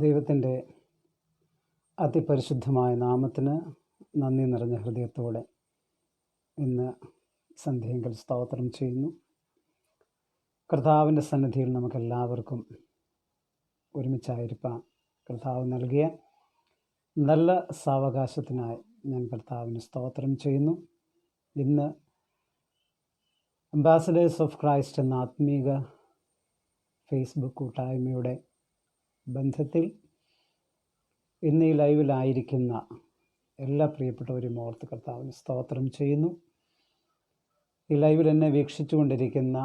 ദൈവത്തിൻ്റെ അതിപരിശുദ്ധമായ നാമത്തിന് നന്ദി നിറഞ്ഞ ഹൃദയത്തോടെ ഇന്ന് സന്ധ്യയെങ്കിൽ സ്തോത്രം ചെയ്യുന്നു. കർത്താവിൻ്റെ സന്നിധിയിൽ നമുക്കെല്ലാവർക്കും ഒരുമിച്ചായിരിക്കാൻ കർത്താവ് നൽകിയ നല്ല സാവകാശത്തിനായി ഞാൻ കർത്താവിന് സ്തോത്രം ചെയ്യുന്നു. ഇന്ന് അംബാസഡേഴ്സ് ഓഫ് ക്രൈസ്റ്റ് എന്ന ആത്മീക ഫേസ്ബുക്ക് കൂട്ടായ്മയുടെ ബന്ധത്തിൽ ഇന്ന് ഈ ലൈവിലായിരിക്കുന്ന എല്ലാ പ്രിയപ്പെട്ടവരും ഓർത്ത് കർത്താവിന് സ്തോത്രം ചെയ്യുന്നു. ഈ ലൈവിൽ എന്നെ വീക്ഷിച്ചുകൊണ്ടിരിക്കുന്ന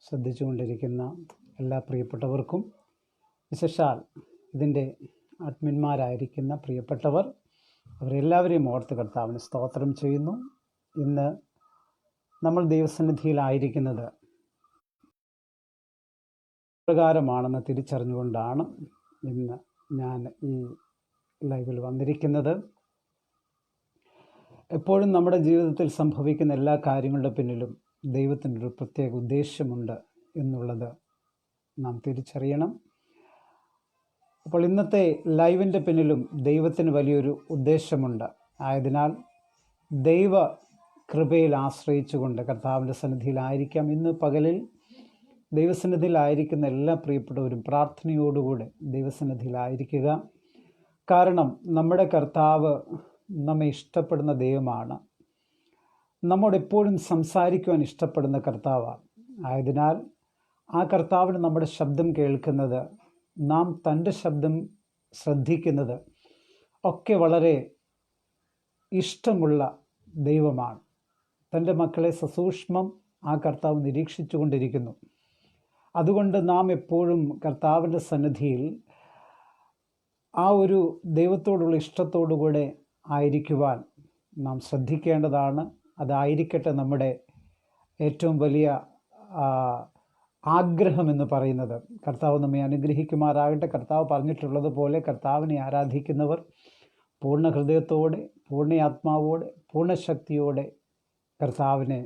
ശ്രദ്ധിച്ചുകൊണ്ടിരിക്കുന്ന എല്ലാ പ്രിയപ്പെട്ടവർക്കും, വിശേഷാൽ ഇതിൻ്റെ അഡ്മിന്മാരായിരിക്കുന്ന പ്രിയപ്പെട്ടവർ, അവരെല്ലാവരെയും ഓർത്ത് കർത്താവിന് സ്തോത്രം ചെയ്യുന്നു. ഇന്ന് നമ്മൾ ദൈവസന്നിധിയിലായിരിക്കുന്നത് പ്രകാരമാണെന്ന് തിരിച്ചറിഞ്ഞുകൊണ്ടാണ് ഇന്ന് ഞാൻ ഈ ലൈവിൽ വന്നിരിക്കുന്നത്. എപ്പോഴും നമ്മുടെ ജീവിതത്തിൽ സംഭവിക്കുന്ന എല്ലാ കാര്യങ്ങളുടെ പിന്നിലും ദൈവത്തിനൊരു പ്രത്യേക ഉദ്ദേശമുണ്ട് എന്നുള്ളത് നാം തിരിച്ചറിയണം. അപ്പോൾ ഇന്നത്തെ ലൈവിൻ്റെ പിന്നിലും ദൈവത്തിന് വലിയൊരു ഉദ്ദേശമുണ്ട്. ആയതിനാൽ ദൈവ കൃപയിൽ ആശ്രയിച്ചുകൊണ്ട് കർത്താവിൻ്റെ സന്നിധിയിലായിരിക്കാം. ഇന്ന് പകലിൽ ദൈവസന്നിധിയിലായിരിക്കുന്ന എല്ലാ പ്രിയപ്പെട്ടവരും പ്രാർത്ഥനയോടുകൂടെ ദൈവസന്നിധിയിലായിരിക്കുക. കാരണം നമ്മുടെ കർത്താവ് നമ്മെ ഇഷ്ടപ്പെടുന്ന ദൈവമാണ്. നമ്മോട് എപ്പോഴും സംസാരിക്കുവാൻ ഇഷ്ടപ്പെടുന്ന കർത്താവാണ്. ആയതിനാൽ ആ കർത്താവിന് നമ്മുടെ ശബ്ദം കേൾക്കുന്നത്, നാം തൻ്റെ ശബ്ദം ശ്രദ്ധിക്കുന്നത് ഒക്കെ വളരെ ഇഷ്ടമുള്ള ദൈവമാണ്. തൻ്റെ മക്കളെ സസൂക്ഷ്മം ആ കർത്താവ് നിരീക്ഷിച്ചു കൊണ്ടിരിക്കുന്നു. അതുകൊണ്ട് നാം എപ്പോഴും കർത്താവിൻ്റെ സന്നിധിയിൽ ആ ഒരു ദൈവത്തോടുള്ള ഇഷ്ടത്തോടുകൂടെ ആയിരിക്കുവാൻ നാം ശ്രദ്ധിക്കേണ്ടതാണ്. അതായിരിക്കട്ടെ നമ്മുടെ ഏറ്റവും വലിയ ആഗ്രഹമെന്ന് പറയുന്നത്. കർത്താവ് നമ്മെ അനുഗ്രഹിക്കുമാറാകട്ടെ. കർത്താവ് പറഞ്ഞിട്ടുള്ളതുപോലെ കർത്താവിനെ ആരാധിക്കുന്നവർ പൂർണ്ണ ഹൃദയത്തോടെ, പൂർണ്ണ ആത്മാവോടെ, പൂർണ്ണ ശക്തിയോടെ കർത്താവിനെ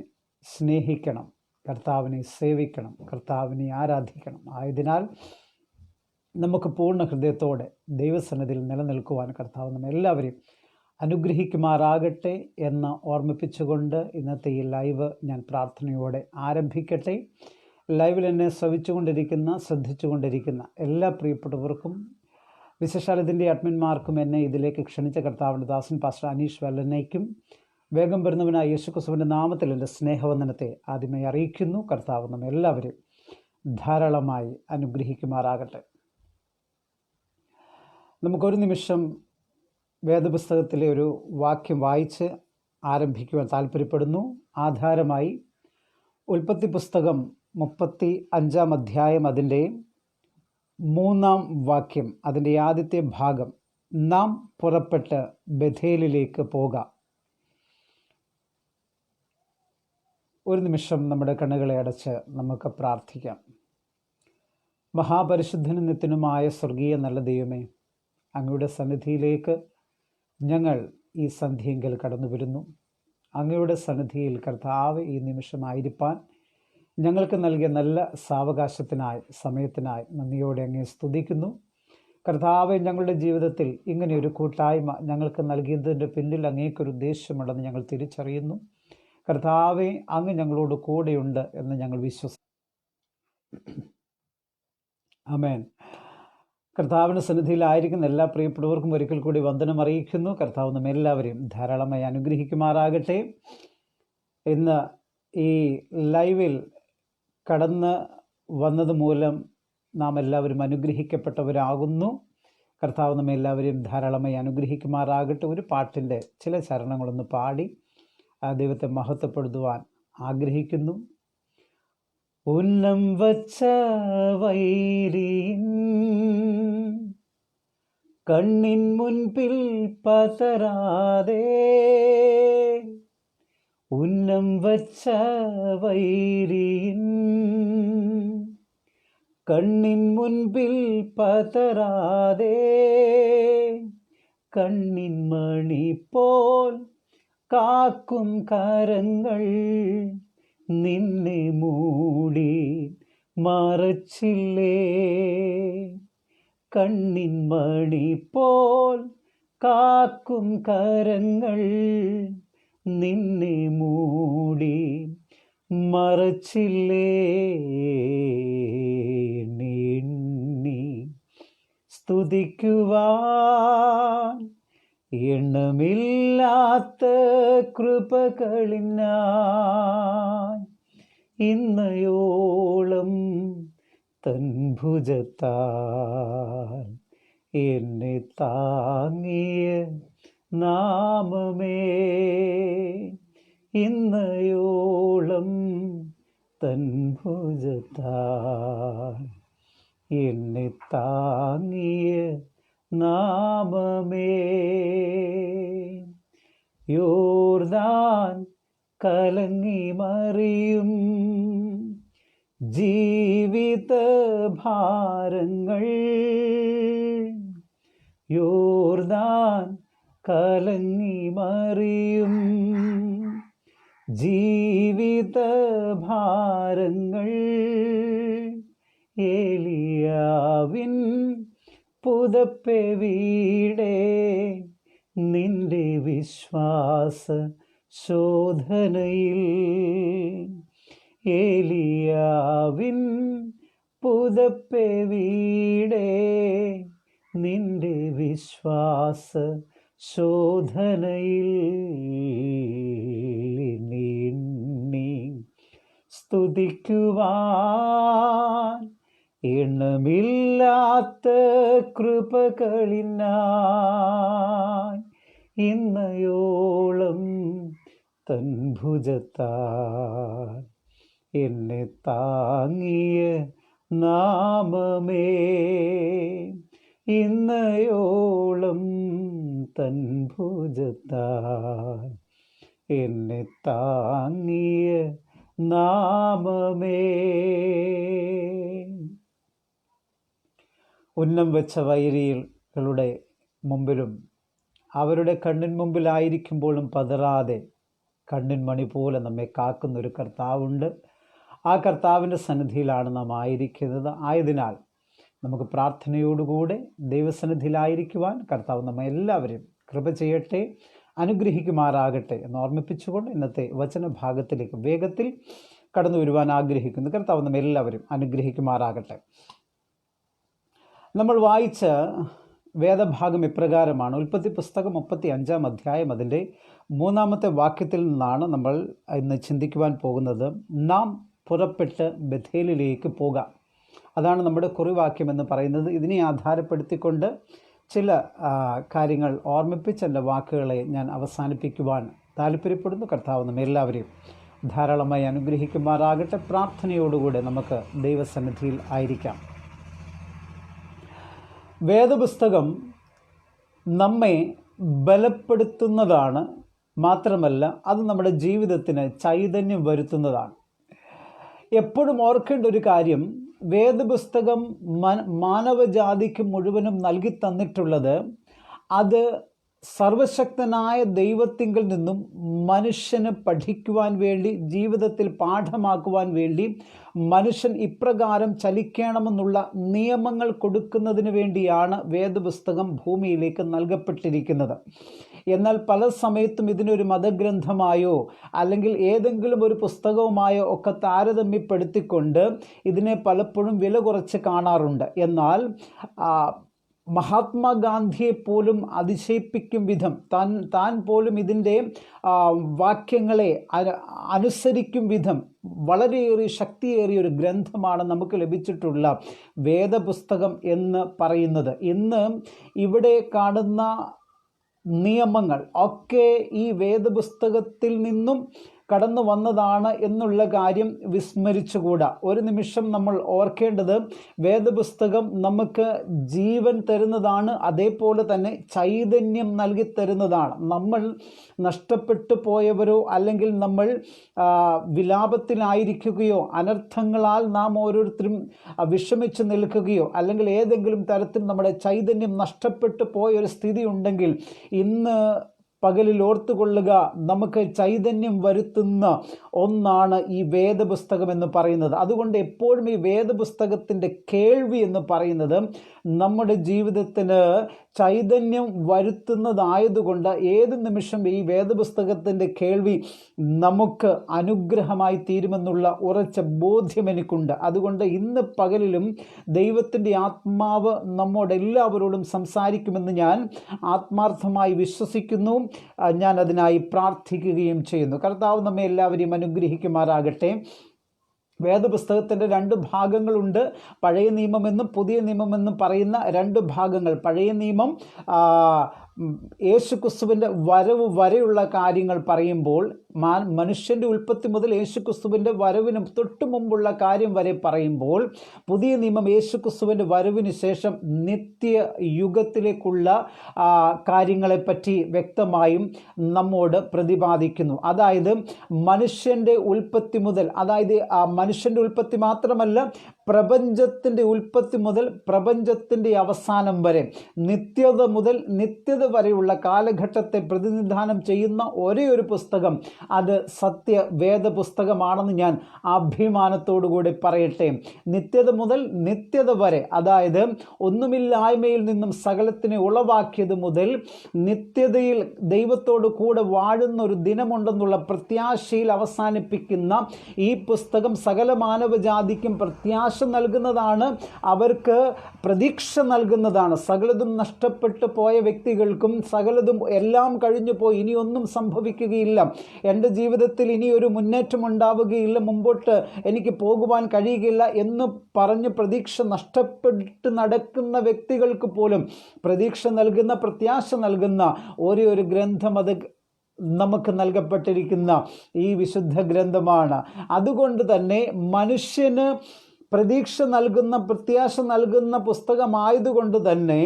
സ്നേഹിക്കണം, കർത്താവിനെ സേവിക്കണം, കർത്താവിനെ ആരാധിക്കണം. ആയതിനാൽ നമുക്ക് പൂർണ്ണ ഹൃദയത്തോടെ ദൈവസന്നിധിയിൽ നിലനിൽക്കുവാൻ കർത്താവ് നമ്മെല്ലാവരെയും അനുഗ്രഹിക്കുമാറാകട്ടെ എന്ന് ഓർമ്മിപ്പിച്ചുകൊണ്ട് ഇന്നത്തെ ഈ ലൈവ് ഞാൻ പ്രാർത്ഥനയോടെ ആരംഭിക്കട്ടെ. ലൈവിൽ എന്നെ ശ്രവിച്ചുകൊണ്ടിരിക്കുന്ന, ശ്രദ്ധിച്ചുകൊണ്ടിരിക്കുന്ന എല്ലാ പ്രിയപ്പെട്ടവർക്കും, വിശേഷാൽ ഇതിൻ്റെ അഡ്മിന്മാർക്കും, എന്നെ ഇതിലേക്ക് ക്ഷണിച്ച കർത്താവിൻ്റെ ദാസൻ പാസ്റ്റർ അനീഷ് വെല്ലനയ്ക്കും വേഗം വരുന്നവനായ യേശുക്രിസ്തുവിൻ്റെ നാമത്തിൽ എൻ്റെ സ്നേഹവന്ദനത്തെ ആദ്യമേ അറിയിക്കുന്നു. കർത്താവ് നമ്മെല്ലാവരെയും ധാരാളമായി അനുഗ്രഹിക്കുമാറാകട്ടെ. നമുക്കൊരു നിമിഷം വേദപുസ്തകത്തിലെ ഒരു വാക്യം വായിച്ച് ആരംഭിക്കുവാൻ താല്പര്യപ്പെടുന്നു. ആധാരമായി ഉൽപ്പത്തി പുസ്തകം 35-ാം അധ്യായം അതിൻ്റെ 3-ാം വാക്യം, അതിൻ്റെ ആദ്യത്തെ ഭാഗം, നാം പുറപ്പെട്ട് ബഥേലിലേക്ക് പോകാം. ഒരു നിമിഷം നമ്മുടെ കണ്ണുകളെ അടച്ച് നമുക്ക് പ്രാർത്ഥിക്കാം. മഹാപരിശുദ്ധനും നിത്യനുമായ സ്വർഗീയ നല്ല ദൈവമേ, അങ്ങയുടെ സന്നിധിയിലേക്ക് ഞങ്ങൾ ഈ സന്ധ്യയെങ്കിൽ കടന്നു വരുന്നു. അങ്ങയുടെ സന്നിധിയിൽ കർത്താവ് ഈ നിമിഷമായിരിക്കാൻ ഞങ്ങൾക്ക് നൽകിയ നല്ല സാവകാശത്തിനായി, സമയത്തിനായി നന്ദിയോടെ അങ്ങേ സ്തുതിക്കുന്നു. കർത്താവ്, ഞങ്ങളുടെ ജീവിതത്തിൽ ഇങ്ങനെയൊരു കൂട്ടായ്മ ഞങ്ങൾക്ക് നൽകിയതിൻ്റെ പിന്നിൽ അങ്ങേക്കൊരു ഉദ്ദേശമുണ്ടെന്ന് ഞങ്ങൾ തിരിച്ചറിയുന്നു. കർത്താവെ, അങ്ങ് ഞങ്ങളോട് കൂടെയുണ്ട് എന്ന് ഞങ്ങൾ വിശ്വസിക്കുന്നു. ആമേൻ. കർത്താവിൻ്റെ സന്നിധിയിലായിരിക്കുന്ന എല്ലാ പ്രിയപ്പെട്ടവർക്കും ഒരിക്കൽ കൂടി വന്ദനം അറിയിക്കുന്നു. കർത്താവ് നമ്മെല്ലാവരെയും ധാരാളമായി അനുഗ്രഹിക്കുമാറാകട്ടെ. ഇന്ന് ഈ ലൈവിൽ കടന്ന് വന്നത് മൂലം നാം എല്ലാവരും അനുഗ്രഹിക്കപ്പെട്ടവരാകുന്നു. കർത്താവ് നമ്മെല്ലാവരെയും ധാരാളമായി അനുഗ്രഹിക്കുമാറാകട്ടെ. ഒരു പാട്ടിൻ്റെ ചില ചരണങ്ങളൊന്ന് പാടി ദൈവത്തെ മഹത്വപ്പെടുത്തുവാൻ ആഗ്രഹിക്കുന്നു. ഉന്നം വച്ച വൈരിൻ കണ്ണിൻ മുൻപിൽ പതരാതെ, ഉന്നം വച്ച വൈരിൻ കണ്ണിൻ മുൻപിൽ പതരാതെ, കണ്ണിൻ മണി പോൽ കാക്കും കരങ്ങൾ നിന്നെ മൂടി മറച്ചില്ലേ, കണ്ണിൻ മണി പോൽ കാക്കും കരങ്ങൾ നിന്നെ മൂടി മറച്ചില്ലേ എണ്ണി സ്തുതിക്കുവാൻ എണ്ണമില്ലാത്ത കൃപകളിനായി ഇന്നയോളം തൻ ഭുജത്താൽ എന്നെ താങ്ങിയ നാമമേ, ഇന്നയോളം തൻ ഭുജത്താൽ എന്നെ താങ്ങിയ നാമമേ. യോർദാൻ കലങ്ങി മറിയും ജീവിത ഭാരങ്ങൾ, യോർദാൻ കലങ്ങി മറിയും ജീവിത ഭാരങ്ങൾ, ഏലിയാവിൻ പുതപ്പെ വീടേ നിന്റെ വിശ്വാസ ശോധനയിൽ, ഏലിയാവിൻ പുതപ്പെ വീടേ നിന്റെ വിശ്വാസ ശോധനയിൽ നീ സ്തുതിക്കുവാൻ എണ്ണമില്ലാത്ത കൃപകളിനായി ഇന്നയോളം തൻ ഭുജത്താൽ എന്നെ താങ്ങിയ നാമമേ, ഇന്നയോളം തൻ ഭുജത്താൽ എന്നെ താങ്ങിയ നാമമേ. ഉന്നം വെച്ച വൈരികളുടെ മുമ്പിലും അവരുടെ കണ്ണിൻ മുമ്പിലായിരിക്കുമ്പോഴും പതറാതെ കണ്ണിൻ മണി പോലെ നമ്മെ കാക്കുന്നൊരു കർത്താവുണ്ട്. ആ കർത്താവിൻ്റെ സന്നിധിയിലാണ് നാം ആയിരിക്കുന്നത്. ആയതിനാൽ നമുക്ക് പ്രാർത്ഥനയോടുകൂടെ ദൈവസന്നിധിയിലായിരിക്കുവാൻ കർത്താവ് നമ്മെ എല്ലാവരും കൃപ ചെയ്യട്ടെ, അനുഗ്രഹിക്കുമാറാകട്ടെ എന്ന് ഓർമ്മിപ്പിച്ചുകൊണ്ട് ഇന്നത്തെ വചനഭാഗത്തിലേക്ക് വേഗത്തിൽ കടന്നു വരുവാൻ ആഗ്രഹിക്കുന്നു. കർത്താവ് നമ്മെ എല്ലാവരും അനുഗ്രഹിക്കുമാറാകട്ടെ. നമ്മൾ വായിച്ച വേദഭാഗം ഇപ്രകാരമാണ്. ഉൽപ്പത്തി പുസ്തകം 35-ാം അധ്യായം അതിൻ്റെ 3-ാമത്തെ വാക്യത്തിൽ നിന്നാണ് നമ്മൾ ഇന്ന് ചിന്തിക്കുവാൻ പോകുന്നത്. നാം പുറപ്പെട്ട് ബഥേലിലേക്ക് പോകാം. അതാണ് നമ്മുടെ കുറിവാക്യം എന്ന് പറയുന്നത്. ഇതിനെ ആധാരപ്പെടുത്തിക്കൊണ്ട് ചില കാര്യങ്ങൾ ഓർമ്മിപ്പിച്ച് എൻ്റെ വാക്കുകളെ ഞാൻ അവസാനിപ്പിക്കുവാൻ താല്പര്യപ്പെടുന്നു. കർത്താവ് നമ്മെ എല്ലാവരെയും ധാരാളമായി അനുഗ്രഹിക്കുമാറാകട്ടെ. പ്രാർത്ഥനയോടുകൂടെ നമുക്ക് ദൈവസന്നിധിയിൽ ആയിരിക്കാം. വേദപുസ്തകം നമ്മെ ബലപ്പെടുത്തുന്നതാണ്, മാത്രമല്ല അത് നമ്മുടെ ജീവിതത്തിന് ചൈതന്യം വരുത്തുന്നതാണ്. എപ്പോഴും ഓർക്കേണ്ട ഒരു കാര്യം, വേദപുസ്തകം മാനവജാതിക്ക് മുഴുവനും നൽകി തന്നിട്ടുള്ളത് അത് സർവശക്തനായ ദൈവത്തിങ്കിൽ നിന്നും മനുഷ്യന് പഠിക്കുവാൻ വേണ്ടി, ജീവിതത്തിൽ പാഠമാക്കുവാൻ വേണ്ടി മനുഷ്യൻ ഇപ്രകാരം ചലിക്കണമെന്നുള്ള നിയമങ്ങൾ കൊടുക്കുന്നതിന് വേണ്ടിയാണ് വേദപുസ്തകം ഭൂമിയിലേക്ക് നൽകപ്പെട്ടിരിക്കുന്നത്. എന്നാൽ പല സമയത്തും ഇതിനൊരു മതഗ്രന്ഥമായോ അല്ലെങ്കിൽ ഏതെങ്കിലും ഒരു പുസ്തകവുമായോ ഒക്കെ താരതമ്യപ്പെടുത്തിക്കൊണ്ട് ഇതിനെ പലപ്പോഴും വില കുറച്ച് കാണാറുണ്ട്. എന്നാൽ മഹാത്മാഗാന്ധിയെ പോലും അതിശയിപ്പിക്കും വിധം താൻ പോലും ഇതിൻ്റെ വാക്യങ്ങളെ അനുസരിക്കും വിധം വളരെയേറെ ശക്തിയേറിയ ഒരു ഗ്രന്ഥമാണ് നമുക്ക് ലഭിച്ചിട്ടുള്ള വേദപുസ്തകം എന്ന് പറയുന്നത്. ഇന്ന് ഇവിടെ കാണുന്ന നിയമങ്ങൾ ഒക്കെ ഈ വേദപുസ്തകത്തിൽ നിന്നും കടന്നു വന്നതാണ് എന്നുള്ള കാര്യം വിസ്മരിച്ചുകൂടാ. ഒരു നിമിഷം നമ്മൾ ഓർക്കേണ്ടത്, വേദപുസ്തകം നമുക്ക് ജീവൻ തരുന്നതാണ്, അതേപോലെ തന്നെ ചൈതന്യം നൽകി തരുന്നതാണ്. നമ്മൾ നഷ്ടപ്പെട്ടു പോയവരോ അല്ലെങ്കിൽ നമ്മൾ വിലാപത്തിലായിരിക്കുകയോ അനർത്ഥങ്ങളാൽ നാം ഓരോരുത്തരും വിഷമിച്ച് നിൽക്കുകയോ അല്ലെങ്കിൽ ഏതെങ്കിലും തരത്തിൽ നമ്മുടെ ചൈതന്യം നഷ്ടപ്പെട്ടു പോയൊരു സ്ഥിതി ഉണ്ടെങ്കിൽ ഇന്ന് പകലിൽ ഓർത്തുകൊള്ളുക, നമുക്ക് ചൈതന്യം വരുത്തുന്ന ഒന്നാണ് ഈ വേദപുസ്തകം എന്ന് പറയുന്നത്. അതുകൊണ്ട് എപ്പോഴും ഈ വേദപുസ്തകത്തിൻ്റെ കേൾവി എന്ന് പറയുന്നത് നമ്മുടെ ജീവിതത്തിന് ചൈതന്യം വരുത്തുന്നതായതുകൊണ്ട് ഏത് നിമിഷം ഈ വേദപുസ്തകത്തിൻ്റെ കേൾവി നമുക്ക് അനുഗ്രഹമായി തീരുമെന്നുള്ള ഉറച്ച ബോധ്യം എനിക്കുണ്ട്. അതുകൊണ്ട് ഇന്ന് പകലിലും ദൈവത്തിൻ്റെ ആത്മാവ് നമ്മോടെല്ലാവരോടും സംസാരിക്കുമെന്ന് ഞാൻ ആത്മാർത്ഥമായി വിശ്വസിക്കുന്നു. ഞാൻ അതിനായി പ്രാർത്ഥിക്കുകയും ചെയ്യുന്നു. കർത്താവ് നമ്മെ എല്ലാവരെയും അനുഗ്രഹിക്കുമാറാകട്ടെ. വേദപുസ്തകത്തിൻ്റെ 2 ഭാഗങ്ങളുണ്ട്. പഴയ നിയമമെന്നും പുതിയ നിയമമെന്നും പറയുന്ന 2 ഭാഗങ്ങൾ. പഴയ നിയമം യേശുക്രിസ്തുവിൻ്റെ വരവ് വരെയുള്ള കാര്യങ്ങൾ പറയുമ്പോൾ, മനുഷ്യൻ്റെ ഉൽപ്പത്തി മുതൽ യേശുക്രിസ്തുവിൻ്റെ വരവിന് തൊട്ടു മുമ്പുള്ള കാര്യം വരെ പറയുമ്പോൾ, പുതിയ നിയമം യേശുക്രിസ്തുവിൻ്റെ വരവിന് ശേഷം നിത്യയുഗത്തിലേക്കുള്ള കാര്യങ്ങളെപ്പറ്റി വ്യക്തമായും നമ്മോട് പ്രതിപാദിക്കുന്നു. അതായത് മനുഷ്യൻ്റെ ഉൽപ്പത്തി മുതൽ, അതായത് മനുഷ്യൻ്റെ ഉൽപ്പത്തി മാത്രമല്ല, പ്രപഞ്ചത്തിൻ്റെ ഉൽപ്പത്തി മുതൽ പ്രപഞ്ചത്തിൻ്റെ അവസാനം വരെ, നിത്യത മുതൽ നിത്യത വരെയുള്ള കാലഘട്ടത്തെ പ്രതിനിധാനം ചെയ്യുന്ന ഒരേ ഒരു പുസ്തകം അത് സത്യവേദ പുസ്തകമാണെന്ന് ഞാൻ അഭിമാനത്തോടുകൂടി പറയട്ടെ. നിത്യത മുതൽ നിത്യത വരെ, അതായത് ഒന്നുമില്ലായ്മയിൽ നിന്നും സകലത്തിനെ ഉളവാക്കിയത് മുതൽ നിത്യതയിൽ ദൈവത്തോട് കൂടെ വാഴുന്ന ഒരു ദിനമുണ്ടെന്നുള്ള പ്രത്യാശയിൽ അവസാനിപ്പിക്കുന്ന ഈ പുസ്തകം സകല മാനവജാതിക്കും പ്രത്യാശ നൽകുന്നതാണ്, അവർക്ക് പ്രതീക്ഷ നൽകുന്നതാണ്. സകലതും നഷ്ടപ്പെട്ടു പോയ വ്യക്തികൾക്കും സകലതും എല്ലാം കഴിഞ്ഞു പോയി, ഇനിയൊന്നും സംഭവിക്കുകയില്ല, എൻ്റെ ജീവിതത്തിൽ ഇനിയൊരു മുന്നേറ്റം ഉണ്ടാവുകയില്ല, മുമ്പോട്ട് എനിക്ക് പോകുവാൻ കഴിയുകയില്ല എന്ന് പറഞ്ഞ് പ്രതീക്ഷ നഷ്ടപ്പെട്ട് നടക്കുന്ന വ്യക്തികൾക്ക് പോലും പ്രതീക്ഷ നൽകുന്ന, പ്രത്യാശ നൽകുന്ന ഒരേ ഒരു ഗ്രന്ഥം അത് നമുക്ക് നൽകപ്പെട്ടിരിക്കുന്ന ഈ വിശുദ്ധ ഗ്രന്ഥമാണ്. അതുകൊണ്ട് തന്നെ മനുഷ്യന് പ്രതീക്ഷ നൽകുന്ന, പ്രത്യാശ നൽകുന്ന പുസ്തകമായതുകൊണ്ട് തന്നെ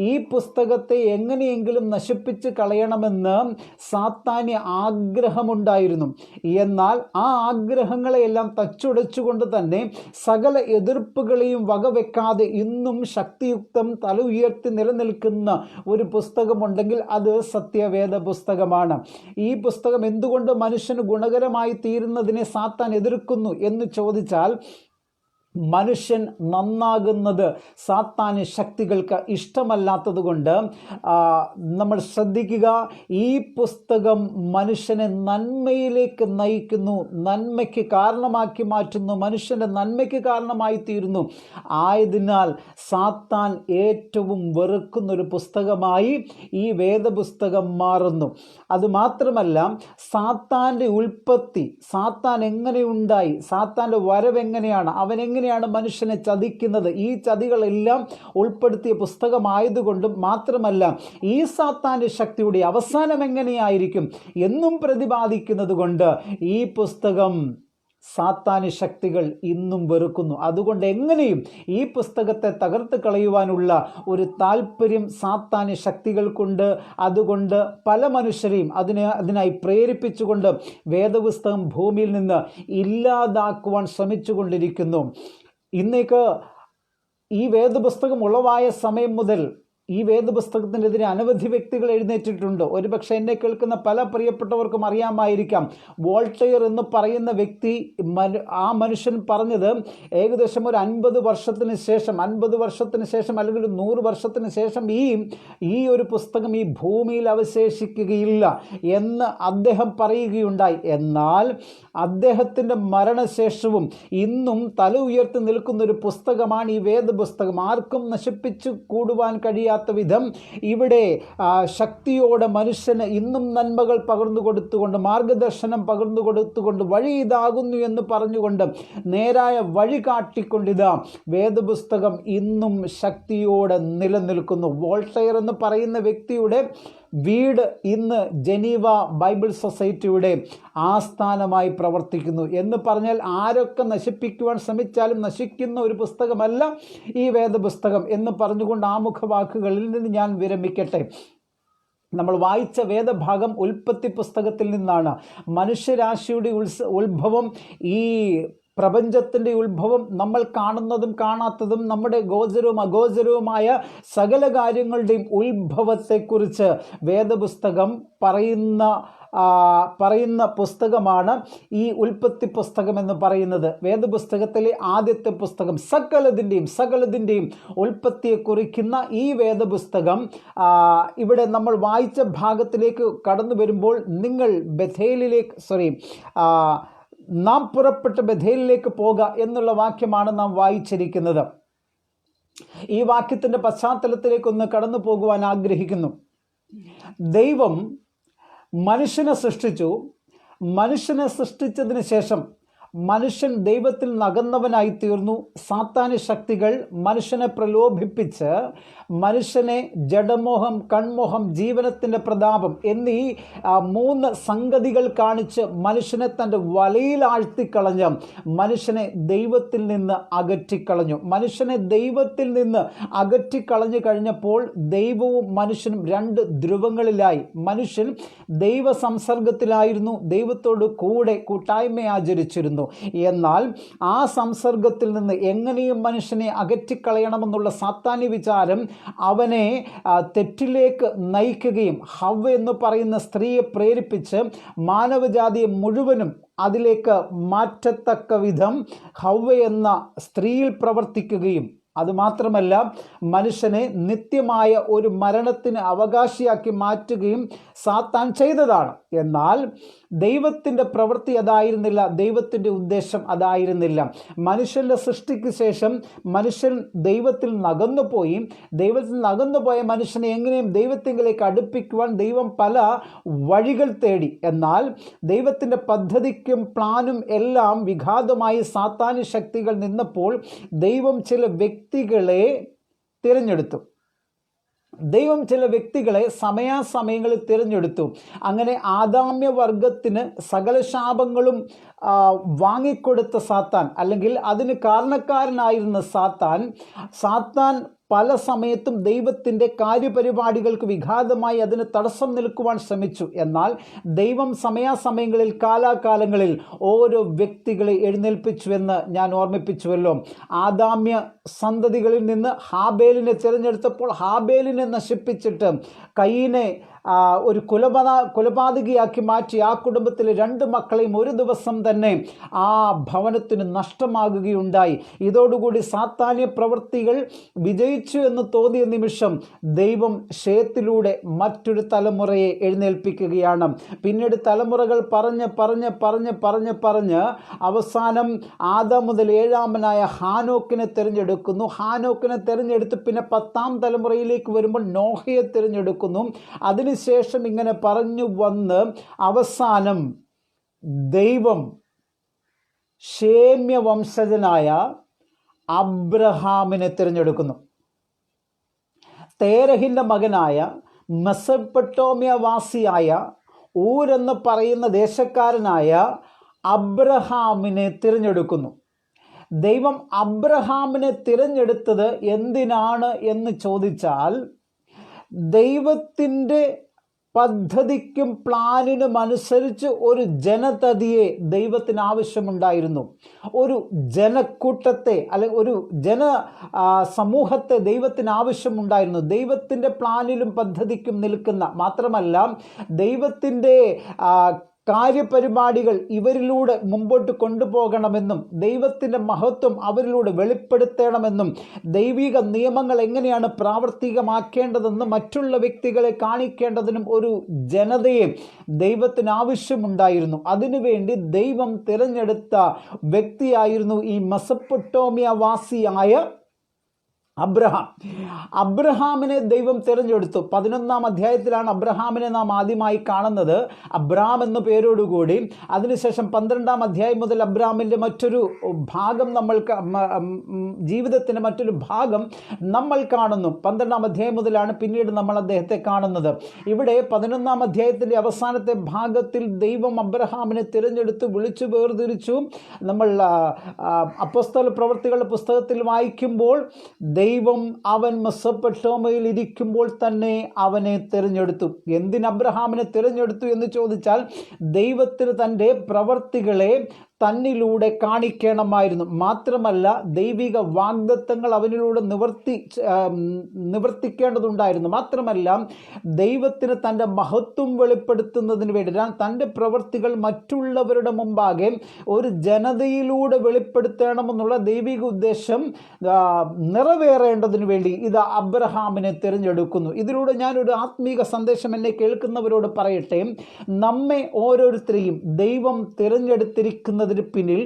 ഈ പുസ്തകത്തെ എങ്ങനെയെങ്കിലും നശിപ്പിച്ച് കളയണമെന്ന് സാത്താന് ആഗ്രഹമുണ്ടായിരുന്നു. എന്നാൽ ആ ആഗ്രഹങ്ങളെയെല്ലാം തച്ചുടച്ചുകൊണ്ട് തന്നെ സകല എതിർപ്പുകളെയും വകവെക്കാതെ ഇന്നും ശക്തിയുക്തം തല ഉയർത്തി നിലനിൽക്കുന്ന ഒരു പുസ്തകമുണ്ടെങ്കിൽ അത് സത്യവേദ പുസ്തകമാണ്. ഈ പുസ്തകം എന്തുകൊണ്ട് മനുഷ്യന് ഗുണകരമായി തീരുന്നതിനെ സാത്താൻ എതിർക്കുന്നു എന്ന് ചോദിച്ചാൽ, മനുഷ്യൻ നന്നാകുന്നത് സാത്താന്യ ശക്തികൾക്ക് ഇഷ്ടമല്ലാത്തത് കൊണ്ട് നമ്മൾ ശ്രദ്ധിക്കുക, ഈ പുസ്തകം മനുഷ്യനെ നന്മയിലേക്ക് നയിക്കുന്നു, നന്മയ്ക്ക് കാരണമാക്കി മാറ്റുന്നു, മനുഷ്യൻ്റെ നന്മയ്ക്ക് കാരണമായി തീരുന്നു. ആയതിനാൽ സാത്താൻ ഏറ്റവും വെറുക്കുന്നൊരു പുസ്തകമായി ഈ വേദപുസ്തകം മാറുന്നു. അതുമാത്രമല്ല, സാത്താൻ്റെ ഉൽപ്പത്തി, സാത്താൻ എങ്ങനെയുണ്ടായി, സാത്താൻ്റെ വരവെങ്ങനെയാണ്, അവനെങ്ങനെയാണ് മനുഷ്യനെ ചതിക്കുന്നത്, ഈ ചതികളെല്ലാം ഉൾപ്പെടുത്തിയ പുസ്തകമായതുകൊണ്ടും മാത്രമല്ല, ഈ സാത്താൻ്റെ ശക്തിയുടെ അവസാനം എങ്ങനെയായിരിക്കും എന്നും പ്രതിപാദിക്കുന്നത് കൊണ്ട് ഈ പുസ്തകം സാത്താന്യ ശക്തികൾ ഇന്നും വെറുക്കുന്നു. അതുകൊണ്ട് എങ്ങനെയും ഈ പുസ്തകത്തെ തകർത്ത് കളയുവാനുള്ള ഒരു താല്പര്യം സാത്താന്യ ശക്തികൾക്കുണ്ട്. അതുകൊണ്ട് പല മനുഷ്യരെയും അതിനായി പ്രേരിപ്പിച്ചുകൊണ്ട് വേദപുസ്തകം ഭൂമിയിൽ നിന്ന് ഇല്ലാതാക്കുവാൻ ശ്രമിച്ചുകൊണ്ടിരിക്കുന്നു. ഇന്നേക്ക് ഈ വേദപുസ്തകം ഉളവായ സമയം മുതൽ ഈ വേദപുസ്തകത്തിനെതിരെ അനവധി വ്യക്തികൾ എഴുന്നേറ്റിട്ടുണ്ട്. ഒരുപക്ഷെ എന്നെ കേൾക്കുന്ന പല പ്രിയപ്പെട്ടവർക്കും അറിയാമായിരിക്കാം. വോൾട്ടയർ എന്ന് പറയുന്ന വ്യക്തി, ആ മനുഷ്യൻ പറഞ്ഞത് ഏകദേശം ഒരു 50 വർഷത്തിന് ശേഷം അല്ലെങ്കിൽ 100 വർഷത്തിന് ശേഷം ഈ ഒരു പുസ്തകം ഈ ഭൂമിയിൽ അവശേഷിക്കുകയില്ല എന്ന് അദ്ദേഹം പറയുകയുണ്ടായി. എന്നാൽ അദ്ദേഹത്തിൻ്റെ മരണശേഷവും ഇന്നും തല ഉയർത്തി നിൽക്കുന്നൊരു പുസ്തകമാണ് ഈ വേദപുസ്തകം. ആർക്കും നശിപ്പിച്ചു കൂടുവാൻ കഴിയാത്ത വിധം ഇവിടെ ശക്തിയോടെ മനുഷ്യന് ഇന്നും നന്മകൾ പകർന്നു കൊടുത്തുകൊണ്ട്, മാർഗദർശനം പകർന്നു കൊടുത്തുകൊണ്ട്, വഴി ഇതാകുന്നു എന്ന് പറഞ്ഞുകൊണ്ട് നേരായ വഴി കാട്ടിക്കൊണ്ടിതാ വേദപുസ്തകം ഇന്നും ശക്തിയോടെ നിലനിൽക്കുന്നു. വോൾട്ടയർ എന്ന് പറയുന്ന വ്യക്തിയുടെ വീട് ഇന്ന് ജനീവ ബൈബിൾ സൊസൈറ്റിയുടെ ആസ്ഥാനമായി പ്രവർത്തിക്കുന്നു. എന്ന് പറഞ്ഞാൽ ആരൊക്കെ നശിപ്പിക്കുവാൻ ശ്രമിച്ചാലും നശിക്കുന്ന ഒരു പുസ്തകമല്ല ഈ വേദപുസ്തകം എന്ന് പറഞ്ഞുകൊണ്ട് ആമുഖവാക്കുകളിൽ നിന്ന് ഞാൻ വിരമിക്കട്ടെ. നമ്മൾ വായിച്ച വേദഭാഗം ഉൽപ്പത്തി പുസ്തകത്തിൽ നിന്നാണ്. മനുഷ്യരാശിയുടെ ഉത്ഭവം ഈ പ്രപഞ്ചത്തിൻ്റെ ഉത്ഭവം, നമ്മൾ കാണുന്നതും കാണാത്തതും നമ്മുടെ ഗോചരവും അഗോചരവുമായ സകല കാര്യങ്ങളുടെയും ഉത്ഭവത്തെക്കുറിച്ച് വേദപുസ്തകം പറയുന്ന പുസ്തകമാണ് ഈ ഉൽപ്പത്തി പുസ്തകം എന്ന് പറയുന്നത്. വേദപുസ്തകത്തിലെ ആദ്യത്തെ പുസ്തകം, സകലതിൻ്റെയും ഉൽപ്പത്തിയെ കുറിക്കുന്ന ഈ വേദപുസ്തകം ഇവിടെ നമ്മൾ വായിച്ച ഭാഗത്തിലേക്ക് കടന്നു വരുമ്പോൾ, നാം പുറപ്പെട്ട് ബഥേലിലേക്ക് പോക എന്നുള്ള വാക്യമാണ് നാം വായിച്ചിരിക്കുന്നത്. ഈ വാക്യത്തിൻ്റെ പശ്ചാത്തലത്തിലേക്കൊന്ന് കടന്നു പോകുവാൻ ആഗ്രഹിക്കുന്നു. ദൈവം മനുഷ്യനെ സൃഷ്ടിച്ചു. മനുഷ്യനെ സൃഷ്ടിച്ചതിന് ശേഷം മനുഷ്യൻ ദൈവത്തിൽ നകന്നവനായി തീർന്നു. സാത്താന്യ ശക്തികൾ മനുഷ്യനെ പ്രലോഭിപ്പിച്ച് മനുഷ്യനെ ജഡമോഹം, കൺമോഹം, ജീവനത്തിൻ്റെ പ്രതാപം എന്നീ 3 സംഗതികൾ കാണിച്ച് മനുഷ്യനെ തൻ്റെ വലയിൽ ആഴ്ത്തിക്കളഞ്ഞ് മനുഷ്യനെ ദൈവത്തിൽ നിന്ന് അകറ്റിക്കളഞ്ഞു. മനുഷ്യനെ ദൈവത്തിൽ നിന്ന് അകറ്റിക്കളഞ്ഞു കഴിഞ്ഞപ്പോൾ ദൈവവും മനുഷ്യനും 2 ധ്രുവങ്ങളിലായി. മനുഷ്യൻ ദൈവ സംസർഗത്തിലായിരുന്നു, ദൈവത്തോട് കൂടെ കൂട്ടായ്മ ആചരിച്ചിരുന്നു. എന്നാൽ ആ സംസർഗത്തിൽ നിന്ന് എങ്ങനെയും മനുഷ്യനെ അകറ്റിക്കളയണമെന്നുള്ള സാത്താന്യ വിചാരം അവനെ തെറ്റിലേക്ക് നയിക്കുകയും ഹവ്വ എന്ന് പറയുന്ന സ്ത്രീയെ പ്രേരിപ്പിച്ച് മാനവജാതിയെ മുഴുവനും അതിലേക്ക് മാറ്റത്തക്ക വിധം ഹവ്വ എന്ന സ്ത്രീയിൽ പ്രവർത്തിക്കുകയും, അതുമാത്രമല്ല മനുഷ്യനെ നിത്യമായ ഒരു മരണത്തിന് അവകാശിയാക്കി മാറ്റുകയും സാത്താൻ ചെയ്തതാണ്. എന്നാൽ ദൈവത്തിൻ്റെ പ്രവൃത്തി അതായിരുന്നില്ല, ദൈവത്തിൻ്റെ ഉദ്ദേശം അതായിരുന്നില്ല. മനുഷ്യൻ്റെ സൃഷ്ടിക്ക് ശേഷം മനുഷ്യൻ ദൈവത്തിൽ നകന്നുപോയി. ദൈവത്തിൽ നകന്നുപോയ മനുഷ്യനെ എങ്ങനെയും ദൈവത്തിലേക്ക് അടുപ്പിക്കുവാൻ ദൈവം പല വഴികൾ തേടി. എന്നാൽ ദൈവത്തിൻ്റെ പദ്ധതിക്കും പ്ലാനും എല്ലാം വിഘാതമായി സാത്താന്യ ശക്തികൾ നിന്നപ്പോൾ ദൈവം ചില വ്യക്തികളെ തിരഞ്ഞെടുത്തു. സമയാസമയങ്ങളിൽ തിരഞ്ഞെടുത്തു. അങ്ങനെ ആദാമ്യ വർഗത്തിന് സകല ശാപങ്ങളും വാങ്ങിക്കൊടുത്ത സാത്താൻ, അല്ലെങ്കിൽ അതിന് കാരണക്കാരനായിരുന്ന സാത്താൻ പല സമയത്തും ദൈവത്തിൻ്റെ കാര്യപരിപാടികൾക്ക് വിഘാതമായി അതിന് തടസ്സം നിൽക്കുവാൻ ശ്രമിച്ചു. എന്നാൽ ദൈവം സമയാസമയങ്ങളിൽ, കാലാകാലങ്ങളിൽ ഓരോ വ്യക്തികളെ എഴുന്നേൽപ്പിച്ചുവെന്ന് ഞാൻ ഓർമ്മിപ്പിച്ചുവല്ലോ. ആദാമ്യ സന്തതികളിൽ നിന്ന് ഹാബേലിനെ തിരഞ്ഞെടുത്തപ്പോൾ ഹാബേലിനെ നശിപ്പിച്ചിട്ട് കയീനെ ഒരു കൊലപാതകിയാക്കി മാറ്റി ആ കുടുംബത്തിലെ 2 മക്കളെയും ഒരു ദിവസം തന്നെ ആ ഭവനത്തിന് നഷ്ടമാകുകയുണ്ടായി. ഇതോടുകൂടി സാത്താന്യ പ്രവൃത്തികൾ വിജയിച്ചു എന്ന് തോന്നിയ നിമിഷം ദൈവം ശേത്തിലൂടെ മറ്റൊരു തലമുറയെ എഴുന്നേൽപ്പിക്കുകയാണ്. പിന്നീട് തലമുറകൾ പറഞ്ഞ് അവസാനം ആദാം മുതൽ 7ാമനായ ഹാനോക്കിനെ തിരഞ്ഞെടുക്കുന്നു. ഹാനോക്കിനെ തിരഞ്ഞെടുത്ത് പിന്നെ 10ാം തലമുറയിലേക്ക് വരുമ്പോൾ നോഹയെ തിരഞ്ഞെടുക്കുന്നു. അതിനുശേഷം ഇങ്ങനെ പറഞ്ഞു വന്ന് അവസാനം ദൈവം ശേമ്യ വംശജനായ അബ്രഹാമിനെ തിരഞ്ഞെടുക്കുന്നു. തേരഹിൻ്റെ മകനായ മെസൊപ്പൊട്ടേമിയ വാസിയായ ഊരെന്ന് പറയുന്ന ദേശക്കാരനായ അബ്രഹാമിനെ തിരഞ്ഞെടുക്കുന്നു. ദൈവം അബ്രഹാമിനെ തിരഞ്ഞെടുത്തത് എന്തിനാണ് എന്ന് ചോദിച്ചാൽ, ദൈവത്തിൻ്റെ പദ്ധതിക്കും പ്ലാനിനും അനുസരിച്ച് ഒരു ജനതയെ ദൈവത്തിന് ആവശ്യമുണ്ടായിരുന്നു. ഒരു ജനക്കൂട്ടത്തെ, അല്ലെങ്കിൽ ഒരു സമൂഹത്തെ ദൈവത്തിന് ആവശ്യമുണ്ടായിരുന്നു. ദൈവത്തിൻ്റെ പ്ലാനിലും പദ്ധതിക്കും നിൽക്കുന്ന, മാത്രമല്ല ദൈവത്തിൻ്റെ കാര്യപരിപാടികൾ ഇവരിലൂടെ മുമ്പോട്ട് കൊണ്ടുപോകണമെന്നും ദൈവത്തിൻ്റെ മഹത്വം അവരിലൂടെ വെളിപ്പെടുത്തണമെന്നും ദൈവിക നിയമങ്ങൾ എങ്ങനെയാണ് പ്രാവർത്തികമാക്കേണ്ടതെന്നും മറ്റുള്ള വ്യക്തികളെ കാണിക്കേണ്ടതിനും ഒരു ജനതയെ ദൈവത്തിന് ആവശ്യമുണ്ടായിരുന്നു. അതിനുവേണ്ടി ദൈവം തിരഞ്ഞെടുത്ത വ്യക്തിയായിരുന്നു ഈ മെസൊപ്പൊട്ടേമിയ വാസിയായ അബ്രഹാമിനെ ദൈവം തിരഞ്ഞെടുത്തു. 11ാം അധ്യായത്തിലാണ് അബ്രഹാമിനെ നാം ആദ്യമായി കാണുന്നത്, അബ്രാം എന്ന പേരോടുകൂടി. അതിനുശേഷം 12ാം അധ്യായം മുതൽ അബ്രാമിൻ്റെ മറ്റൊരു ഭാഗം ജീവിതത്തിൻ്റെ മറ്റൊരു ഭാഗം നമ്മൾ കാണുന്നു. 12ാം അധ്യായം മുതലാണ് പിന്നീട് നമ്മൾ അദ്ദേഹത്തെ കാണുന്നത്. ഇവിടെ 11ാം അധ്യായത്തിൻ്റെ അവസാനത്തെ ഭാഗത്തിൽ ദൈവം അബ്രഹാമിനെ തിരഞ്ഞെടുത്ത് വിളിച്ചു വേർതിരിച്ചു. നമ്മൾ അപ്പോസ്തല പ്രവൃത്തികളുടെ പുസ്തകത്തിൽ വായിക്കുമ്പോൾ ദൈവം അവൻ മെസൊപ്പൊട്ടേമിയയിൽ ഇരിക്കുമ്പോൾ തന്നെ അവനെ തിരഞ്ഞെടുത്തു. എന്തിന് അബ്രഹാമിനെ തിരഞ്ഞെടുത്തു എന്ന് ചോദിച്ചാൽ, ദൈവത്തിന് തൻ്റെ പ്രവർത്തികളെ തന്നിലൂടെ കാണിക്കണമായിരുന്നു. മാത്രമല്ല ദൈവിക വാഗ്ദത്തങ്ങൾ അവനിലൂടെ നിവർത്തിക്കേണ്ടതുണ്ടായിരുന്നു. മാത്രമല്ല ദൈവത്തിന് തൻ്റെ മഹത്വം വെളിപ്പെടുത്തുന്നതിന് വേണ്ടി തൻ്റെ പ്രവൃത്തികൾ മറ്റുള്ളവരുടെ മുമ്പാകെ ഒരു ജനതയിലൂടെ വെളിപ്പെടുത്തണമെന്നുള്ള ദൈവിക ഉദ്ദേശം നിറവേറേണ്ടതിന് വേണ്ടി ഇത് അബ്രഹാമിനെ തിരഞ്ഞെടുക്കുന്നു. ഇതിലൂടെ ഞാനൊരു ആത്മീക സന്ദേശം എന്നെ കേൾക്കുന്നവരോട് പറയട്ടെ. നമ്മെ ഓരോരുത്തരെയും ദൈവം തിരഞ്ഞെടുത്തിരിക്കുന്നതിന് പിന്നിൽ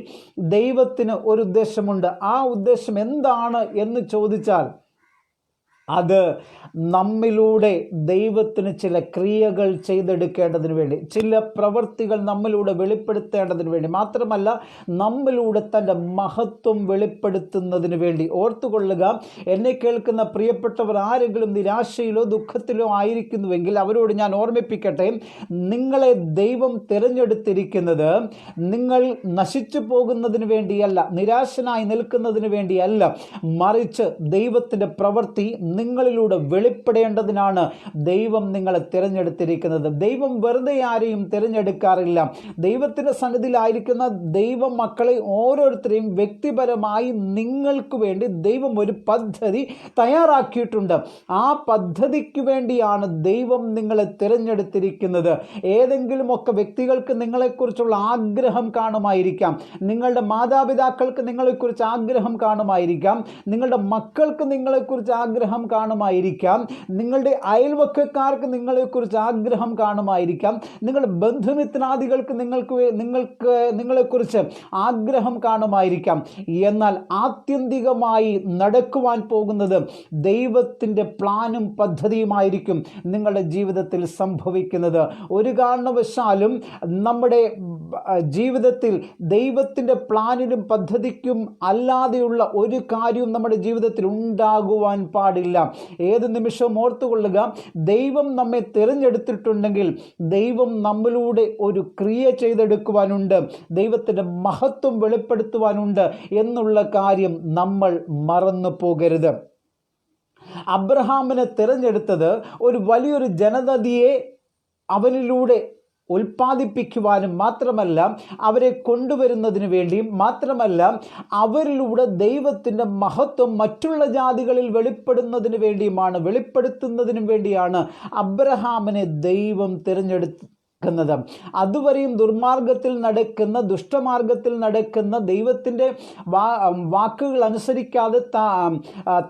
ദൈവത്തിന് ഒരു ഉദ്ദേശമുണ്ട്. ആ ഉദ്ദേശം എന്താണ് എന്ന് ചോദിച്ചാൽ അത് നമ്മിലൂടെ ദൈവത്തിന് ചില ക്രിയകൾ ചെയ്തെടുക്കേണ്ടതിന് വേണ്ടി, ചില പ്രവൃത്തികൾ നമ്മിലൂടെ വെളിപ്പെടുത്തേണ്ടതിന് വേണ്ടി, മാത്രമല്ല നമ്മിലൂടെ തൻ്റെ മഹത്വം വെളിപ്പെടുത്തുന്നതിന് വേണ്ടി. ഓർത്തുകൊള്ളുക, എന്നെ കേൾക്കുന്ന പ്രിയപ്പെട്ടവർ ആരെങ്കിലും നിരാശയിലോ ദുഃഖത്തിലോ ആയിരിക്കുന്നുവെങ്കിൽ അവരോട് ഞാൻ ഓർമ്മിപ്പിക്കട്ടെ, നിങ്ങളെ ദൈവം തിരഞ്ഞെടുത്തിരിക്കുന്നത് നിങ്ങൾ നശിച്ചു പോകുന്നതിന് വേണ്ടിയല്ല, നിരാശനായി നിൽക്കുന്നതിന് വേണ്ടിയല്ല, മറിച്ച് ദൈവത്തിൻ്റെ പ്രവൃത്തി നിങ്ങളിലൂടെ വെളിപ്പെടേണ്ടതിനാണ് ദൈവം നിങ്ങളെ തിരഞ്ഞെടുത്തിരിക്കുന്നത്. ദൈവം വെറുതെ ആരെയും തിരഞ്ഞെടുക്കാറില്ല. ദൈവത്തിൻ്റെ സന്നിധിയിലായിരിക്കുന്ന ദൈവ മക്കളെ ഓരോരുത്തരെയും വ്യക്തിപരമായി നിങ്ങൾക്ക് വേണ്ടി ദൈവം ഒരു പദ്ധതി തയ്യാറാക്കിയിട്ടുണ്ട്. ആ പദ്ധതിക്ക് വേണ്ടിയാണ് ദൈവം നിങ്ങളെ തിരഞ്ഞെടുത്തിരിക്കുന്നത്. ഏതെങ്കിലുമൊക്കെ വ്യക്തികൾക്ക് നിങ്ങളെക്കുറിച്ചുള്ള ആഗ്രഹം കാണുമായിരിക്കാം, നിങ്ങളുടെ മാതാപിതാക്കൾക്ക് നിങ്ങളെക്കുറിച്ച് ആഗ്രഹം കാണുമായിരിക്കാം, നിങ്ങളുടെ മക്കൾക്ക് നിങ്ങളെക്കുറിച്ച് ആഗ്രഹം കാണുമായിരിക്കാം, നിങ്ങളുടെ അയൽവക്കക്കാർക്ക് നിങ്ങളെക്കുറിച്ച് ആഗ്രഹം കാണുമായിരിക്കാം, നിങ്ങളുടെ ബന്ധുമിത്രാദികൾക്ക് നിങ്ങളെക്കുറിച്ച് ആഗ്രഹം കാണുമായിരിക്കാം. എന്നാൽ ആത്യന്തികമായി നടക്കുവാൻ പോകുന്നത് ദൈവത്തിൻ്റെ പ്ലാനും പദ്ധതിയുമായിരിക്കും നിങ്ങളുടെ ജീവിതത്തിൽ സംഭവിക്കുന്നത്. ഒരു കാരണവശാലും നമ്മുടെ ജീവിതത്തിൽ ദൈവത്തിൻ്റെ പ്ലാനിനും പദ്ധതിക്കും അല്ലാതെയുള്ള ഒരു കാര്യവും നമ്മുടെ ജീവിതത്തിൽ ഉണ്ടാകുവാൻ പാടില്ല. ഏത് നിമിഷവും ഓർത്തുകൊള്ളുക, ദൈവം നമ്മെ തിരഞ്ഞെടുത്തിട്ടുണ്ടെങ്കിൽ ദൈവം നമ്മിലൂടെ ഒരു ക്രിയ ചെയ്തെടുക്കുവാനുണ്ട്, ദൈവത്തിൻ്റെ മഹത്വം വെളിപ്പെടുത്തുവാനുണ്ട് എന്നുള്ള കാര്യം നമ്മൾ മറന്നു പോകരുത്. അബ്രഹാമിനെ തിരഞ്ഞെടുത്തത് ഒരു വലിയൊരു ജനതയെ അവനിലൂടെ ഉൽപ്പാദിപ്പിക്കുവാനും മാത്രമല്ല അവരെ കൊണ്ടുവരുന്നതിന് വേണ്ടിയും മാത്രമല്ല അവരിലൂടെ ദൈവത്തിൻ്റെ മഹത്വം മറ്റുള്ള ജാതികളിൽ വെളിപ്പെടുത്തുന്നതിനും വേണ്ടിയാണ് അബ്രഹാമിനെ ദൈവം തിരഞ്ഞെടുത്തത്. അതുവരെയും ദുർമാർഗത്തിൽ നടക്കുന്ന, ദുഷ്ടമാർഗത്തിൽ നടക്കുന്ന, ദൈവത്തിൻ്റെ വാക്കുകൾ അനുസരിക്കാതെ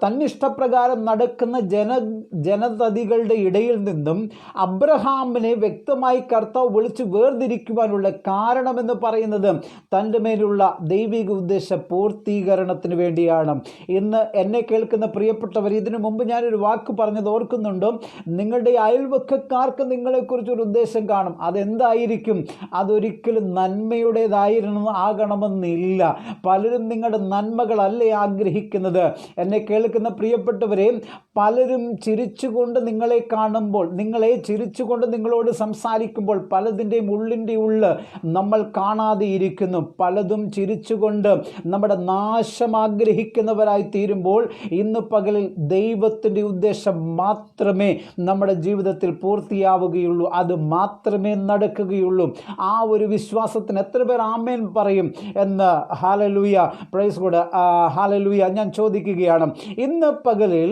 തന്നിഷ്ടപ്രകാരം നടക്കുന്ന ജനതതികളുടെ ഇടയിൽ നിന്നും അബ്രഹാമിനെ വ്യക്തമായി കർത്താവ് വിളിച്ച് വേർതിരിക്കുവാനുള്ള കാരണമെന്ന് പറയുന്നത് തൻ്റെ മേലുള്ള ദൈവിക ഉദ്ദേശ പൂർത്തീകരണത്തിന് വേണ്ടിയാണ്. ഇന്ന് എന്നെ കേൾക്കുന്ന പ്രിയപ്പെട്ടവർ, ഇതിനു മുമ്പ് ഞാനൊരു വാക്ക് പറഞ്ഞത് ഓർക്കുന്നുണ്ടോ? നിങ്ങളുടെ അയൽവക്കക്കാർക്ക് നിങ്ങളെക്കുറിച്ചൊരു ഉദ്ദേശം കാണും. അതെന്തായിരിക്കും? അതൊരിക്കലും ആകണമെന്നില്ല. പലരും നിങ്ങളുടെ നന്മകളല്ലേ ആഗ്രഹിക്കുന്നത്. എന്നെ കേൾക്കുന്ന പ്രിയപ്പെട്ടവരെ, പലരും ചിരിച്ചുകൊണ്ട് നിങ്ങളെ കാണുമ്പോൾ, ചിരിച്ചുകൊണ്ട് നിങ്ങളോട് സംസാരിക്കുമ്പോൾ പലതിൻ്റെയും ഉള്ളിൻ്റെ ഉള്ള് നമ്മൾ കാണാതെ ഇരിക്കുന്നു. പലതും ചിരിച്ചുകൊണ്ട് നമ്മുടെ നാശം ആഗ്രഹിക്കുന്നവരായി തീരുമ്പോൾ ഇന്ന് പകലിൽ ദൈവത്തിൻ്റെ ഉദ്ദേശം മാത്രമേ നമ്മുടെ ജീവിതത്തിൽ പൂർത്തിയാവുകയുള്ളൂ. അത് മാത്രമേ നടക്കുകയുള്ളൂ. ആ ഒരു വിശ്വാസത്തിന് എത്ര പേർ ആമേൻ പറയും എന്ന് ഹല്ലേലൂയ, പ്രൈസ് ഗോഡ്, ഹല്ലേലൂയ ഞാൻ ചോദിക്കുകയാണ്. ഇന്ന് പകലിൽ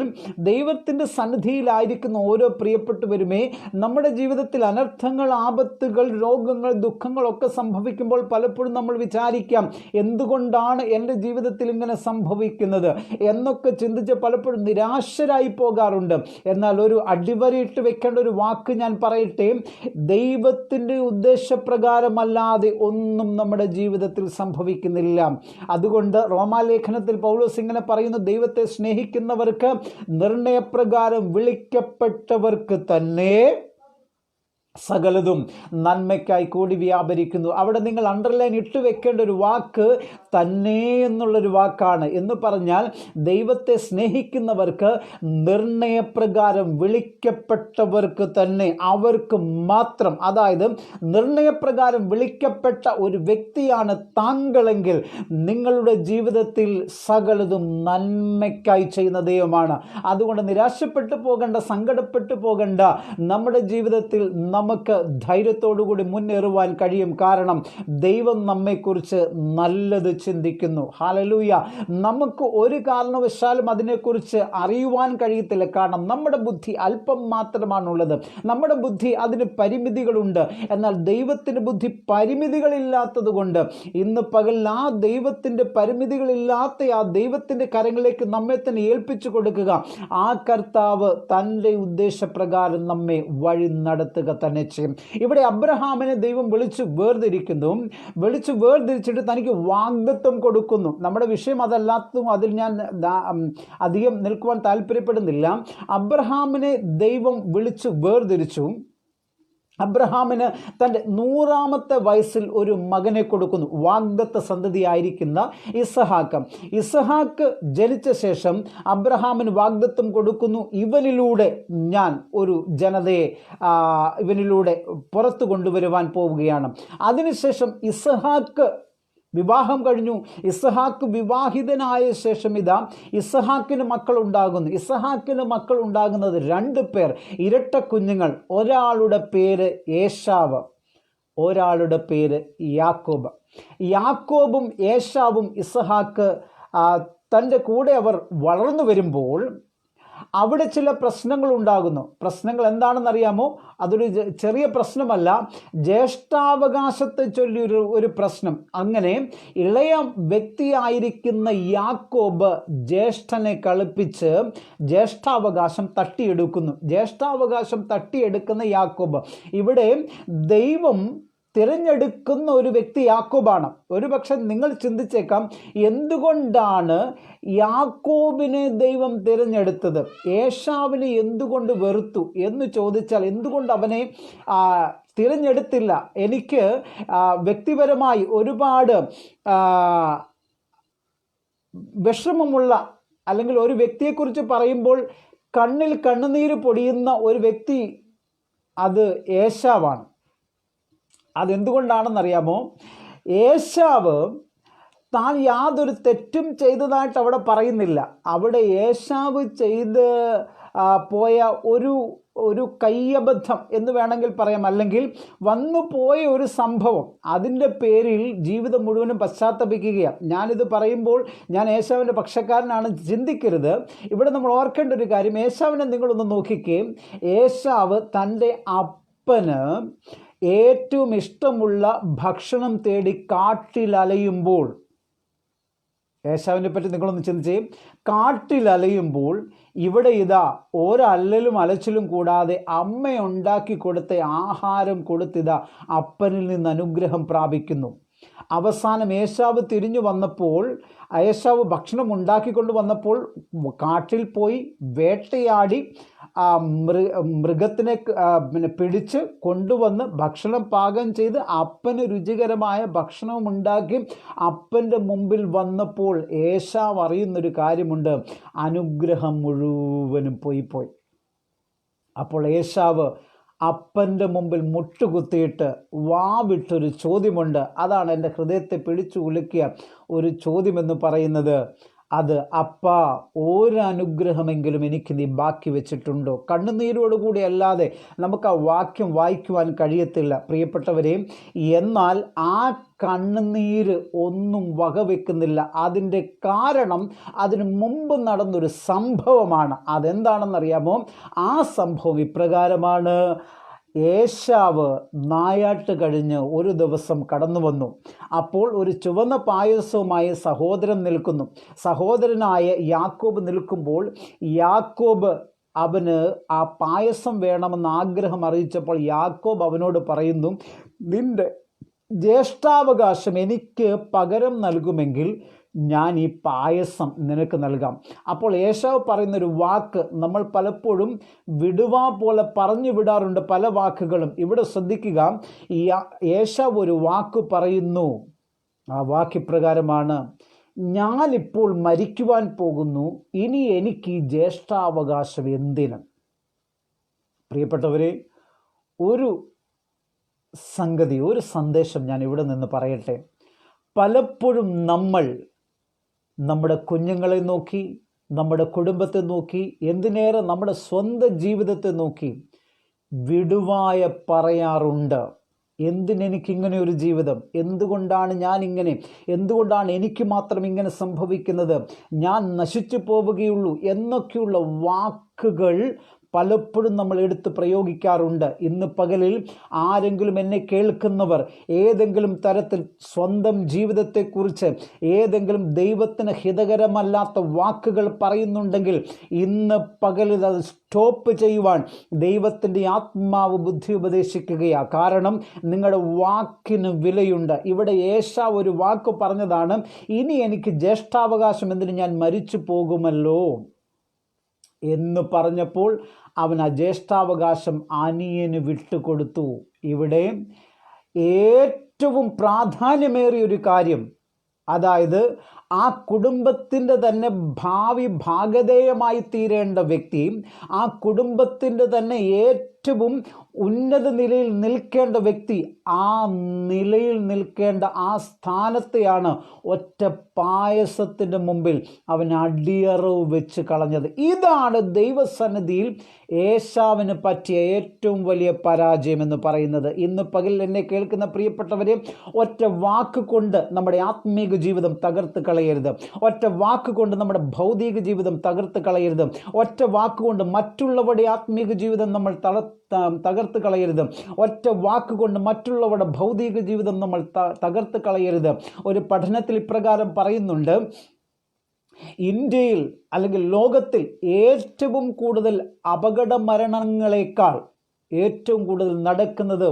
ദൈവത്തിൻ്റെ സന്നിധിയിലായിരിക്കുന്ന ഓരോ പ്രിയപ്പെട്ടവരുമേ, നമ്മുടെ ജീവിതത്തിൽ അനർത്ഥങ്ങൾ, ആപത്തുകൾ, രോഗങ്ങൾ, ദുഃഖങ്ങളൊക്കെ സംഭവിക്കുമ്പോൾ പലപ്പോഴും നമ്മൾ വിചാരിക്കാം, എന്തുകൊണ്ടാണ് എൻ്റെ ജീവിതത്തിൽ ഇങ്ങനെ സംഭവിക്കുന്നത് എന്നൊക്കെ ചിന്തിച്ച് പലപ്പോഴും നിരാശരായി പോകാറുണ്ട്. എന്നാൽ ഒരു അടിവരയിട്ട് വെക്കേണ്ട ഒരു വാക്ക് ഞാൻ പറയട്ടെ, ദൈവത്തിൻ്റെ ഉദ്ദേശപ്രകാരമല്ലാതെ ഒന്നും നമ്മുടെ ജീവിതത്തിൽ സംഭവിക്കുന്നില്ല. അതുകൊണ്ട് റോമാലേഖനത്തിൽ പൗലോസ് ഇങ്ങനെ പറയുന്നു, ദൈവത്തെ സ്നേഹിക്കുന്നവർക്ക് നിർണയപ്രകാരം വിളിക്കപ്പെട്ടവർക്ക് തന്നെ സകലതും നന്മയ്ക്കായി കൂടി വ്യാപരിക്കുന്നു. അവിടെ നിങ്ങൾ അണ്ടർലൈൻ ഇട്ട് വെക്കേണ്ട ഒരു വാക്ക് തന്നെ എന്നുള്ളൊരു വാക്കാണ്. എന്ന് പറഞ്ഞാൽ ദൈവത്തെ സ്നേഹിക്കുന്നവർക്ക്, നിർണയപ്രകാരം വിളിക്കപ്പെട്ടവർക്ക് തന്നെ, അവർക്ക് മാത്രം, അതായത് നിർണയപ്രകാരം വിളിക്കപ്പെട്ട ഒരു വ്യക്തിയാണ് താങ്കളെങ്കിൽ നിങ്ങളുടെ ജീവിതത്തിൽ സകലതും നന്മയ്ക്കായി ചെയ്യുന്ന ദൈവമാണ്. അതുകൊണ്ട് നിരാശപ്പെട്ടു പോകണ്ട, സങ്കടപ്പെട്ടു പോകണ്ട. നമ്മുടെ ജീവിതത്തിൽ നമുക്ക് ധൈര്യത്തോടുകൂടി മുന്നേറുവാൻ കഴിയും. കാരണം ദൈവം നമ്മെക്കുറിച്ച് നല്ലത് ചിന്തിക്കുന്നു. ഹല്ലേലൂയ. നമുക്ക് ഒരു കാരണവശാലും അതിനെക്കുറിച്ച് അറിയുവാൻ കഴിയത്തില്ല. കാരണം നമ്മുടെ ബുദ്ധി അല്പം മാത്രമാണുള്ളത്. നമ്മുടെ ബുദ്ധി അതിന് പരിമിതികളുണ്ട്. എന്നാൽ ദൈവത്തിൻ്റെ ബുദ്ധി പരിമിതികളില്ലാത്തത് കൊണ്ട് ഇന്ന് പകൽ ആ ദൈവത്തിൻ്റെ പരിമിതികളില്ലാത്ത ആ ദൈവത്തിൻ്റെ കരങ്ങളിലേക്ക് നമ്മെ തന്നെ ഏൽപ്പിച്ചു കൊടുക്കുക. ആ കർത്താവ് തൻ്റെ ഉദ്ദേശപ്രകാരം നമ്മെ വഴി നടത്തുക തന്നെ ചെയ്യും. ഇവിടെ അബ്രഹാമിനെ ദൈവം വിളിച്ചു വേർതിരിച്ചിട്ട് തനിക്ക് വാഗ്ദത്തം കൊടുക്കുന്നു. നമ്മുടെ വിഷയം അതല്ലാത്തതും അതിൽ ഞാൻ അധികം നിൽക്കുവാൻ താല്പര്യപ്പെടുന്നില്ല. അബ്രഹാമിനെ ദൈവം വിളിച്ചു വേർതിരിച്ചു. അബ്രഹാമിന് തൻ്റെ 100ാമത്തെ വയസ്സിൽ ഒരു മകനെ കൊടുക്കുന്നു, വാഗ്ദത്ത സന്തതിയായിരിക്കുന്ന ഇസഹാക്ക് ജനിച്ച ശേഷം അബ്രഹാമിന് വാഗ്ദത്തം കൊടുക്കുന്നു, ഇവനിലൂടെ ഞാൻ ഒരു ജനതയെ ഇവനിലൂടെ പുറത്തു കൊണ്ടുവരുവാൻ പോവുകയാണ്. അതിനുശേഷം ഇസഹാക്ക് വിവാഹം കഴിഞ്ഞു. ഇസഹാക്ക് വിവാഹിതനായ ശേഷം ഇസഹാക്കിന് മക്കൾ ഉണ്ടാകുന്നു. ഇസഹാക്കിന് മക്കൾ ഉണ്ടാകുന്നത് 2 പേർ, ഇരട്ട കുഞ്ഞുങ്ങൾ. ഒരാളുടെ പേര് ഏശാവ്, ഒരാളുടെ പേര് യാക്കോബ്. യാക്കോബും ഏശാവും ഇസഹാക്ക് തൻ്റെ കൂടെ അവർ വളർന്നു വരുമ്പോൾ അവിടെ ചില പ്രശ്നങ്ങൾ ഉണ്ടാകുന്നു. പ്രശ്നങ്ങൾ എന്താണെന്നറിയാമോ? അതൊരു ചെറിയ പ്രശ്നമല്ല, ജ്യേഷ്ഠാവകാശത്തെ ചൊല്ലി ഒരു പ്രശ്നം. അങ്ങനെ ഇളയ വ്യക്തിയായിരിക്കുന്ന യാക്കോബ് ജ്യേഷ്ഠനെ കളിപ്പിച്ച് ജ്യേഷ്ഠാവകാശം തട്ടിയെടുക്കുന്ന യാക്കോബ്. ഇവിടെ ദൈവം തിരഞ്ഞെടുക്കുന്ന ഒരു വ്യക്തി യാക്കോബാണ്. ഒരു പക്ഷെ നിങ്ങൾ ചിന്തിച്ചേക്കാം, എന്തുകൊണ്ടാണ് യാക്കോബിനെ ദൈവം തിരഞ്ഞെടുത്തത്, ഏശാവിനെ എന്തുകൊണ്ട് വെറുത്തു എന്ന് ചോദിച്ചാൽ, എന്തുകൊണ്ട് അവനെ തിരഞ്ഞെടുത്തില്ല? എനിക്ക് വ്യക്തിപരമായി ഒരുപാട് വിഷമമുള്ള, അല്ലെങ്കിൽ ഒരു വ്യക്തിയെക്കുറിച്ച് പറയുമ്പോൾ കണ്ണിൽ കണ്ണുനീര് പൊടിയുന്ന ഒരു വ്യക്തി, അത് ഏശാവാണ്. അതെന്തുകൊണ്ടാണെന്നറിയാമോ? ഏശാവ് താൻ യാതൊരു തെറ്റും ചെയ്തതായിട്ട് അവിടെ പറയുന്നില്ല. അവിടെ ഏശാവ് ചെയ്ത് പോയ ഒരു കയ്യബദ്ധം എന്ന് വേണമെങ്കിൽ പറയാം, അല്ലെങ്കിൽ വന്നു പോയ ഒരു സംഭവം, അതിൻ്റെ പേരിൽ ജീവിതം മുഴുവനും പശ്ചാത്തപിക്കുകയാണ്. ഞാനിത് പറയുമ്പോൾ ഞാൻ ഏശാവിൻ്റെ പക്ഷക്കാരനാണ് ചിന്തിക്കരുത്. ഇവിടെ നമ്മൾ ഓർക്കേണ്ട ഒരു കാര്യം, ഏശാവിനെ നിങ്ങളൊന്ന് നോക്കിക്കേ. ഏശാവ് തൻ്റെ അപ്പന് ഏറ്റവും ഇഷ്ടമുള്ള ഭക്ഷണം തേടി കാട്ടിലലയുമ്പോൾ, ഏശാവിനെ പറ്റി നിങ്ങളൊന്ന് ചിന്തിച്ചേ. കാട്ടിലലയുമ്പോൾ ഇവിടെ ഒരല്ലലും അലച്ചിലും കൂടാതെ അമ്മ ഉണ്ടാക്കി കൊടുത്ത ആഹാരം കൊടുത്തിതാ അപ്പനിൽ നിന്ന് അനുഗ്രഹം പ്രാപിക്കുന്നു. അവസാനം ഏശാവ് തിരിഞ്ഞു വന്നപ്പോൾ, ഏശാവ് ഭക്ഷണം ഉണ്ടാക്കിക്കൊണ്ട് വന്നപ്പോൾ കാട്ടിൽ പോയി വേട്ടയാടി മൃഗത്തിനെ പിടിച്ച് കൊണ്ടുവന്ന് ഭക്ഷണം പാകം ചെയ്ത് അപ്പന് രുചികരമായ ഭക്ഷണവും ഉണ്ടാക്കി അപ്പൻ്റെ മുമ്പിൽ വന്നപ്പോൾ ഏശാവ് അറിയുന്നൊരു കാര്യമുണ്ട്, അനുഗ്രഹം മുഴുവനും പോയി. അപ്പോൾ ഏശാവ് അപ്പൻ്റെ മുമ്പിൽ മുട്ടുകുത്തിയിട്ട് വാവിട്ടൊരു ചോദ്യമുണ്ട്. അതാണ് എൻ്റെ ഹൃദയത്തെ പിടിച്ചു കുലുക്കിയ ഒരു ചോദ്യമെന്ന് പറയുന്നത്. അത്, അപ്പാ, ഒരു അനുഗ്രഹമെങ്കിലും എനിക്ക് നീ ബാക്കി വെച്ചിട്ടുണ്ടോ? കണ്ണുനീരോടുകൂടി അല്ലാതെ നമുക്ക് ആ വാക്യം വായിക്കുവാൻ കഴിയത്തില്ല പ്രിയപ്പെട്ടവരെയും. എന്നാൽ ആ കണ്ണുനീര് ഒന്നും വകവെക്കുന്നില്ല. അതിൻ്റെ കാരണം അതിന് മുമ്പ് നടന്നൊരു സംഭവമാണ്. അതെന്താണെന്നറിയാമോ? ആ സംഭവം ഇപ്രകാരമാണ്. ഏശാവ് നായാട്ട് കഴിഞ്ഞ് ഒരു ദിവസം കടന്നു വന്നു. അപ്പോൾ ഒരു ചുവന്ന പായസവുമായി സഹോദരനായ യാക്കോബ് നിൽക്കുമ്പോൾ, യാക്കോബ് അവന് ആ പായസം വേണമെന്ന് ആഗ്രഹം അറിയിച്ചപ്പോൾ യാക്കോബ് അവനോട് പറയുന്നു, നിന്റെ ജ്യേഷ്ഠാവകാശം എനിക്ക് പകരം നൽകുമെങ്കിൽ ഞാൻ ഈ പായസം നിനക്ക് നൽകാം. അപ്പോൾ ഏശാവ് പറയുന്നൊരു വാക്ക് നമ്മൾ പലപ്പോഴും വിടുവാ പോലെ പറഞ്ഞു വിടാറുണ്ട്, പല വാക്കുകളും. ഇവിടെ ശ്രദ്ധിക്കുക, ഏശാവ് ഒരു വാക്ക് പറയുന്നു, ആ വാക്യപ്രകാരമാണ്, ഞാനിപ്പോൾ മരിക്കുവാൻ പോകുന്നു, ഇനി എനിക്ക് ഈ ജ്യേഷ്ഠാവകാശം എന്തിന്? പ്രിയപ്പെട്ടവരെ, ഒരു സംഗതി, ഒരു സന്ദേശം ഞാൻ ഇവിടെ നിന്ന് പറയട്ടെ. പലപ്പോഴും നമ്മൾ നമ്മുടെ കുഞ്ഞുങ്ങളെ നോക്കി, നമ്മുടെ കുടുംബത്തെ നോക്കി, എന്തിനേറെ നമ്മുടെ സ്വന്തം ജീവിതത്തെ നോക്കി വിടുവായ പറയാറുണ്ട്. എന്തിനെനിക്കിങ്ങനെ ഒരു ജീവിതം? എന്തുകൊണ്ടാണ് ഞാൻ ഇങ്ങനെ? എന്തുകൊണ്ടാണ് എനിക്ക് മാത്രം ഇങ്ങനെ സംഭവിക്കുന്നത്? ഞാൻ നശിച്ചു പോവുകയുള്ളൂ എന്നൊക്കെയുള്ള വാക്കുകൾ പലപ്പോഴും നമ്മൾ എടുത്ത് പ്രയോഗിക്കാറുണ്ട്. ഇന്ന് പകലിൽ ആരെങ്കിലും എന്നെ കേൾക്കുന്നവർ ഏതെങ്കിലും തരത്തിൽ സ്വന്തം ജീവിതത്തെക്കുറിച്ച് ഏതെങ്കിലും ദൈവത്തിന് ഹിതകരമല്ലാത്ത വാക്കുകൾ പറയുന്നുണ്ടെങ്കിൽ ഇന്ന് പകലിൽ അത് സ്റ്റോപ്പ് ചെയ്യുവാൻ ദൈവത്തിൻ്റെ ആത്മാവ് ബുദ്ധി ഉപദേശിക്കുകയാണ്. കാരണം നിങ്ങളുടെ വാക്കിന് വിലയുണ്ട്. ഇവിടെ ഏശാവ് ഒരു വാക്ക് പറഞ്ഞതാണ്, ഇനി എനിക്ക് ജ്യേഷ്ഠാവകാശം എന്തിന്, ഞാൻ മരിച്ചു പോകുമല്ലോ എന്ന് പറഞ്ഞപ്പോൾ അവൻ ആ ജ്യേഷ്ഠാവകാശം അനിയന് വിട്ടുകൊടുത്തു. ഇവിടെ ഏറ്റവും പ്രാധാന്യമേറിയൊരു കാര്യം, അതായത് ആ കുടുംബത്തിൻ്റെ തന്നെ ഭാവി ഭാഗധേയമായി തീരേണ്ട വ്യക്തി, ആ കുടുംബത്തിൻ്റെ തന്നെ ഏറ്റവും ഉന്നത നിലയിൽ നിൽക്കേണ്ട വ്യക്തി, ആ നിലയിൽ നിൽക്കേണ്ട ആ സ്ഥാനത്തെയാണ് ഒറ്റ പായസത്തിൻ്റെ മുമ്പിൽ അവൻ അടിയറവ് വെച്ച് കളഞ്ഞത്. ഇതാണ് ദൈവസന്നിധിയിൽ ഏശാവിന് പറ്റിയ ഏറ്റവും വലിയ പരാജയം എന്ന് പറയുന്നത്. ഇന്ന് പകൽ എന്നെ കേൾക്കുന്ന പ്രിയപ്പെട്ടവരെ, ഒറ്റ വാക്ക് കൊണ്ട് നമ്മുടെ ആത്മീക ജീവിതം തകർത്ത് കളയരുത്. ഒറ്റ വാക്ക് കൊണ്ട് നമ്മുടെ ഭൗതിക ജീവിതം തകർത്ത് കളയരുത്. ഒറ്റ വാക്കുകൊണ്ട് മറ്റുള്ളവരുടെ ആത്മീക ജീവിതം നമ്മൾ തകർത്ത് കളയരുത്. ഒറ്റ വാക്കുകൊണ്ട് മറ്റുള്ളവരുടെ ഭൗതിക ജീവിതം നമ്മൾ തകർത്ത് കളയരുത്. ഒരു പഠനത്തിൽ ഇപ്രകാരം പറയുന്നുണ്ട്, ഇന്ത്യയിൽ അല്ലെങ്കിൽ ലോകത്തിൽ ഏറ്റവും കൂടുതൽ അപകട മരണങ്ങളെക്കാൾ ഏറ്റവും കൂടുതൽ നടക്കുന്നത്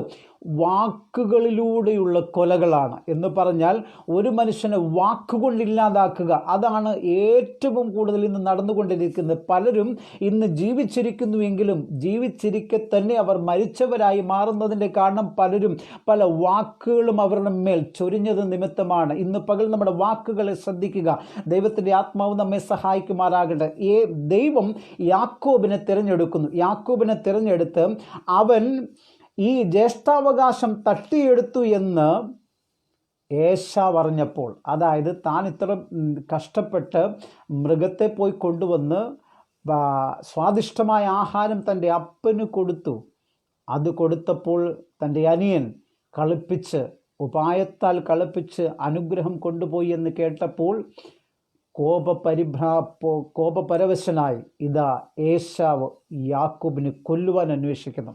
വാക്കുകളിലൂടെയുള്ള കൊലകളാണ്. എന്ന് പറഞ്ഞാൽ ഒരു മനുഷ്യനെ വാക്കുകൊണ്ടില്ലാതാക്കുക, അതാണ് ഏറ്റവും കൂടുതൽ ഇന്ന് നടന്നുകൊണ്ടിരിക്കുന്നത്. പലരും ഇന്ന് ജീവിച്ചിരിക്കുന്നുവെങ്കിലും ജീവിച്ചിരിക്കെ തന്നെ അവർ മരിച്ചവരായി മാറുന്നതിൻ്റെ കാരണം പലരും പല വാക്കുകളും അവരുടെ മേൽ ചൊരിഞ്ഞത് നിമിത്തമാണ്. ഇന്ന് പകൽ നമ്മുടെ വാക്കുകളെ ശ്രദ്ധിക്കുക. ദൈവത്തിൻ്റെ ആത്മാവ് നമ്മെ സഹായിക്കുമാറാകട്ടെ. ദൈവം യാക്കോബിനെ തിരഞ്ഞെടുക്കുന്നു. യാക്കോബിനെ തിരഞ്ഞെടുത്ത് അവൻ ഈ ജ്യേഷ്ഠാവകാശം തട്ടിയെടുത്തു എന്ന് ഏശാവ് അറിഞ്ഞപ്പോൾ, അതായത് താൻ ഇത്ര കഷ്ടപ്പെട്ട് മൃഗത്തെ പോയി കൊണ്ടുവന്ന് സ്വാദിഷ്ടമായ ആഹാരം തൻ്റെ അപ്പന് കൊടുത്തു. അത് കൊടുത്തപ്പോൾ തൻ്റെ അനിയൻ ഉപായത്താൽ കളിപ്പിച്ച് അനുഗ്രഹം കൊണ്ടുപോയി എന്ന് കേട്ടപ്പോൾ കോപപരവശനായി ഇതാ ഏശാവ് യാക്കോബിനെ കൊല്ലുവാൻ അന്വേഷിക്കുന്നു.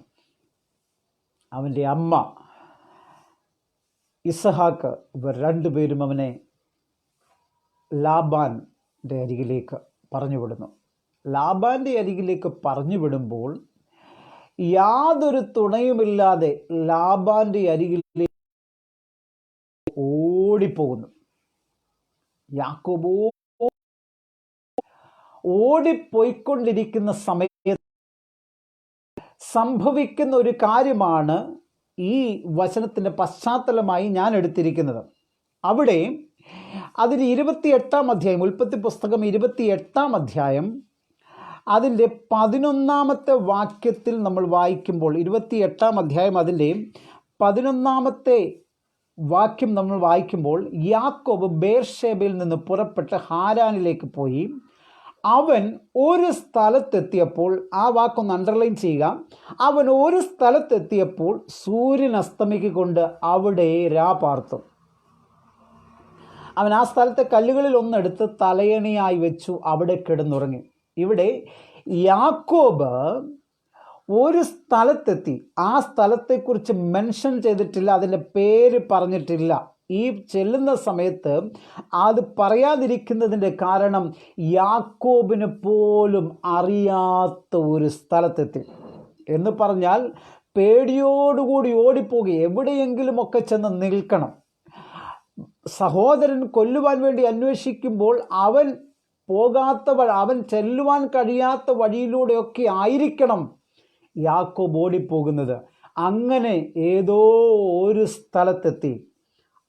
അവൻ്റെ അമ്മ ഇസഹാക്ക്, ഇവർ രണ്ടുപേരും അവനെ ലാബാൻ്റെ അരികിലേക്ക് പറഞ്ഞുവിടുന്നു. ലാബാൻ്റെ അരികിലേക്ക് പറഞ്ഞുവിടുമ്പോൾ യാതൊരു തുണയുമില്ലാതെ ലാബാൻ്റെ അരികിലേക്ക് ഓടിപ്പോകുന്നു. യാക്കോബ് ഓടിപ്പോയിക്കൊണ്ടിരിക്കുന്ന സമയത്ത് സംഭവിക്കുന്ന ഒരു കാര്യമാണ് ഈ വചനത്തിൻ്റെ പശ്ചാത്തലമായി ഞാൻ എടുത്തിരിക്കുന്നത്. അവിടെ അതിന് 28-ാം അധ്യായം, ഉൽപ്പത്തി പുസ്തകം 28-ാം അധ്യായം അതിൻ്റെ 11-ാമത്തെ വാക്യത്തിൽ നമ്മൾ വായിക്കുമ്പോൾ, 28-ാം അധ്യായം അതിൻ്റെ 11-ാമത്തെ വാക്യം നമ്മൾ വായിക്കുമ്പോൾ, യാക്കോബ് ബേർഷേബയിൽ നിന്ന് പുറപ്പെട്ട് ഹാരാനിലേക്ക് പോയി. അവൻ ഒരു സ്ഥലത്തെത്തിയപ്പോൾ, ആ വാക്കൊന്ന് അണ്ടർലൈൻ ചെയ്യുക, അവൻ ഒരു സ്ഥലത്തെത്തിയപ്പോൾ സൂര്യൻ അസ്തമിക്കൊണ്ട് അവിടെ പാർത്തു. അവൻ ആ സ്ഥലത്തെ കല്ലുകളിൽ ഒന്നെടുത്ത് തലയണിയായി വെച്ചു അവിടെ കിടന്നുറങ്ങി. ഇവിടെ യാക്കോബ് ഒരു സ്ഥലത്തെത്തി. ആ സ്ഥലത്തെക്കുറിച്ച് മെൻഷൻ ചെയ്തിട്ടില്ല, അതിൻ്റെ പേര് പറഞ്ഞിട്ടില്ല. ഈ ചെല്ലുന്ന സമയത്ത് അത് പറയാതിരിക്കുന്നതിൻ്റെ കാരണം യാക്കോബിന് പോലും അറിയാത്ത ഒരു സ്ഥലത്തെത്തി. എന്ന് പറഞ്ഞാൽ പേടിയോടുകൂടി ഓടിപ്പോകുക, എവിടെയെങ്കിലുമൊക്കെ ചെന്ന് നിൽക്കണം. സഹോദരൻ കൊല്ലുവാൻ വേണ്ടി അന്വേഷിക്കുമ്പോൾ അവൻ ചെല്ലുവാൻ കഴിയാത്ത വഴിയിലൂടെയൊക്കെ ആയിരിക്കണം യാക്കോബ് ഓടിപ്പോകുന്നത്. അങ്ങനെ ഏതോ ഒരു സ്ഥലത്തെത്തി.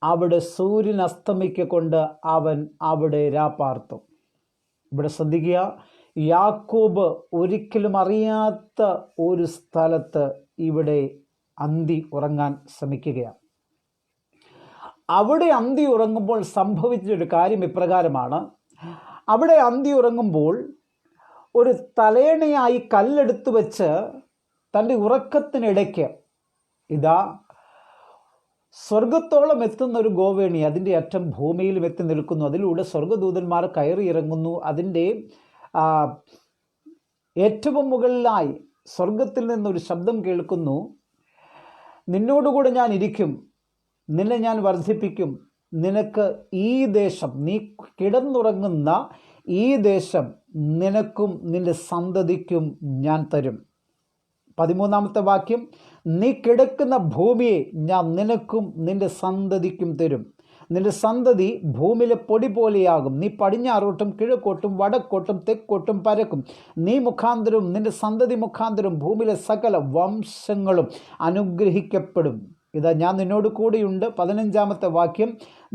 അവിടെ സൂര്യൻ അസ്തമിക്കൊണ്ട് അവൻ അവിടെ രാപ്പാർത്തു. ഇവിടെ ശ്രദ്ധിക്കുക, യാക്കോബ് ഒരിക്കലും അറിയാത്ത ഒരു സ്ഥലത്ത് ഇവിടെ അന്തി ഉറങ്ങാൻ ശ്രമിക്കുകയാണ്. അവിടെ അന്തി ഉറങ്ങുമ്പോൾ സംഭവിച്ചൊരു കാര്യം ഇപ്രകാരമാണ്. അവിടെ അന്തി ഉറങ്ങുമ്പോൾ ഒരു തലേണയായി കല്ലെടുത്ത് വെച്ച് തൻ്റെ ഉറക്കത്തിനിടയ്ക്ക് ഇതാ സ്വർഗത്തോളം എത്തുന്ന ഒരു ഗോവേണി, അതിൻ്റെ അറ്റം ഭൂമിയിലും എത്തി നിൽക്കുന്നു. അതിലൂടെ സ്വർഗദൂതന്മാർ കയറി ഇറങ്ങുന്നു. അതിൻ്റെ ഏറ്റവും മുകളിലായി സ്വർഗത്തിൽ നിന്നൊരു ശബ്ദം കേൾക്കുന്നു, നിന്നോടുകൂടെ ഞാൻ ഇരിക്കും, നിന്നെ ഞാൻ വർദ്ധിപ്പിക്കും, നിനക്ക് ഈ ദേശം, നീ കിടന്നുറങ്ങുന്ന ഈ ദേശം നിനക്കും നിന്റെ സന്തതിക്കും ഞാൻ തരും. 13-ാമത്തെ വാക്യം, നീ കിടക്കുന്ന ഭൂമിയെ ഞാൻ നിനക്കും നിന്റെ സന്തതിക്കും തരും. നിന്റെ സന്തതി ഭൂമിയിലെ പൊടി പോലെയാകും. നീ പടിഞ്ഞാറോട്ടും കിഴക്കോട്ടും വടക്കോട്ടും തെക്കോട്ടും പരക്കും. നീ മുഖാന്തരവും നിന്റെ സന്തതി മുഖാന്തരവും ഭൂമിയിലെ സകല വംശങ്ങളും അനുഗ്രഹിക്കപ്പെടും. ഇതാ ഞാൻ നിന്നോട് കൂടെയുണ്ട്. 15-ാമത്തെ വാക്യം,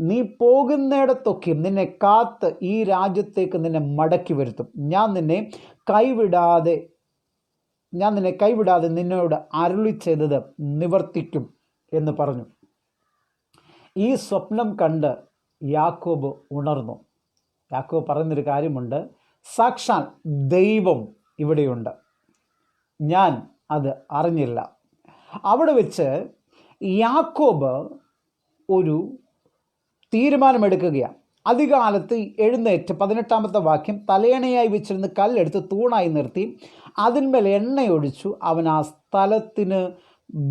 നീ പോകുന്നിടത്തൊക്കെയും നിന്നെ കാത്ത് ഈ രാജ്യത്തേക്ക് നിന്നെ മടക്കി വരുത്തും. ഞാൻ നിന്നെ കൈവിടാതെ നിന്നോട് അരുളി ചെയ്തത് നിവർത്തിക്കും എന്ന് പറഞ്ഞു. ഈ സ്വപ്നം കണ്ട് യാക്കോബ് ഉണർന്നു. യാക്കോബ് പറയുന്നൊരു കാര്യമുണ്ട്, സാക്ഷാൽ ദൈവം ഇവിടെയുണ്ട്, ഞാൻ അത് അറിഞ്ഞില്ല. അവിടെ വെച്ച് യാക്കോബ് ഒരു തീരുമാനമെടുക്കുകയാണ്. അധികാലത്ത് എഴുന്നേറ്റ് 18-ാമത്തെ വാക്യം, തലയണയായി വെച്ചിരുന്ന് കല്ലെടുത്ത് തൂണായി നിർത്തി അതിന്മേൽ എണ്ണയൊഴിച്ചു. അവൻ ആ സ്ഥലത്തിന്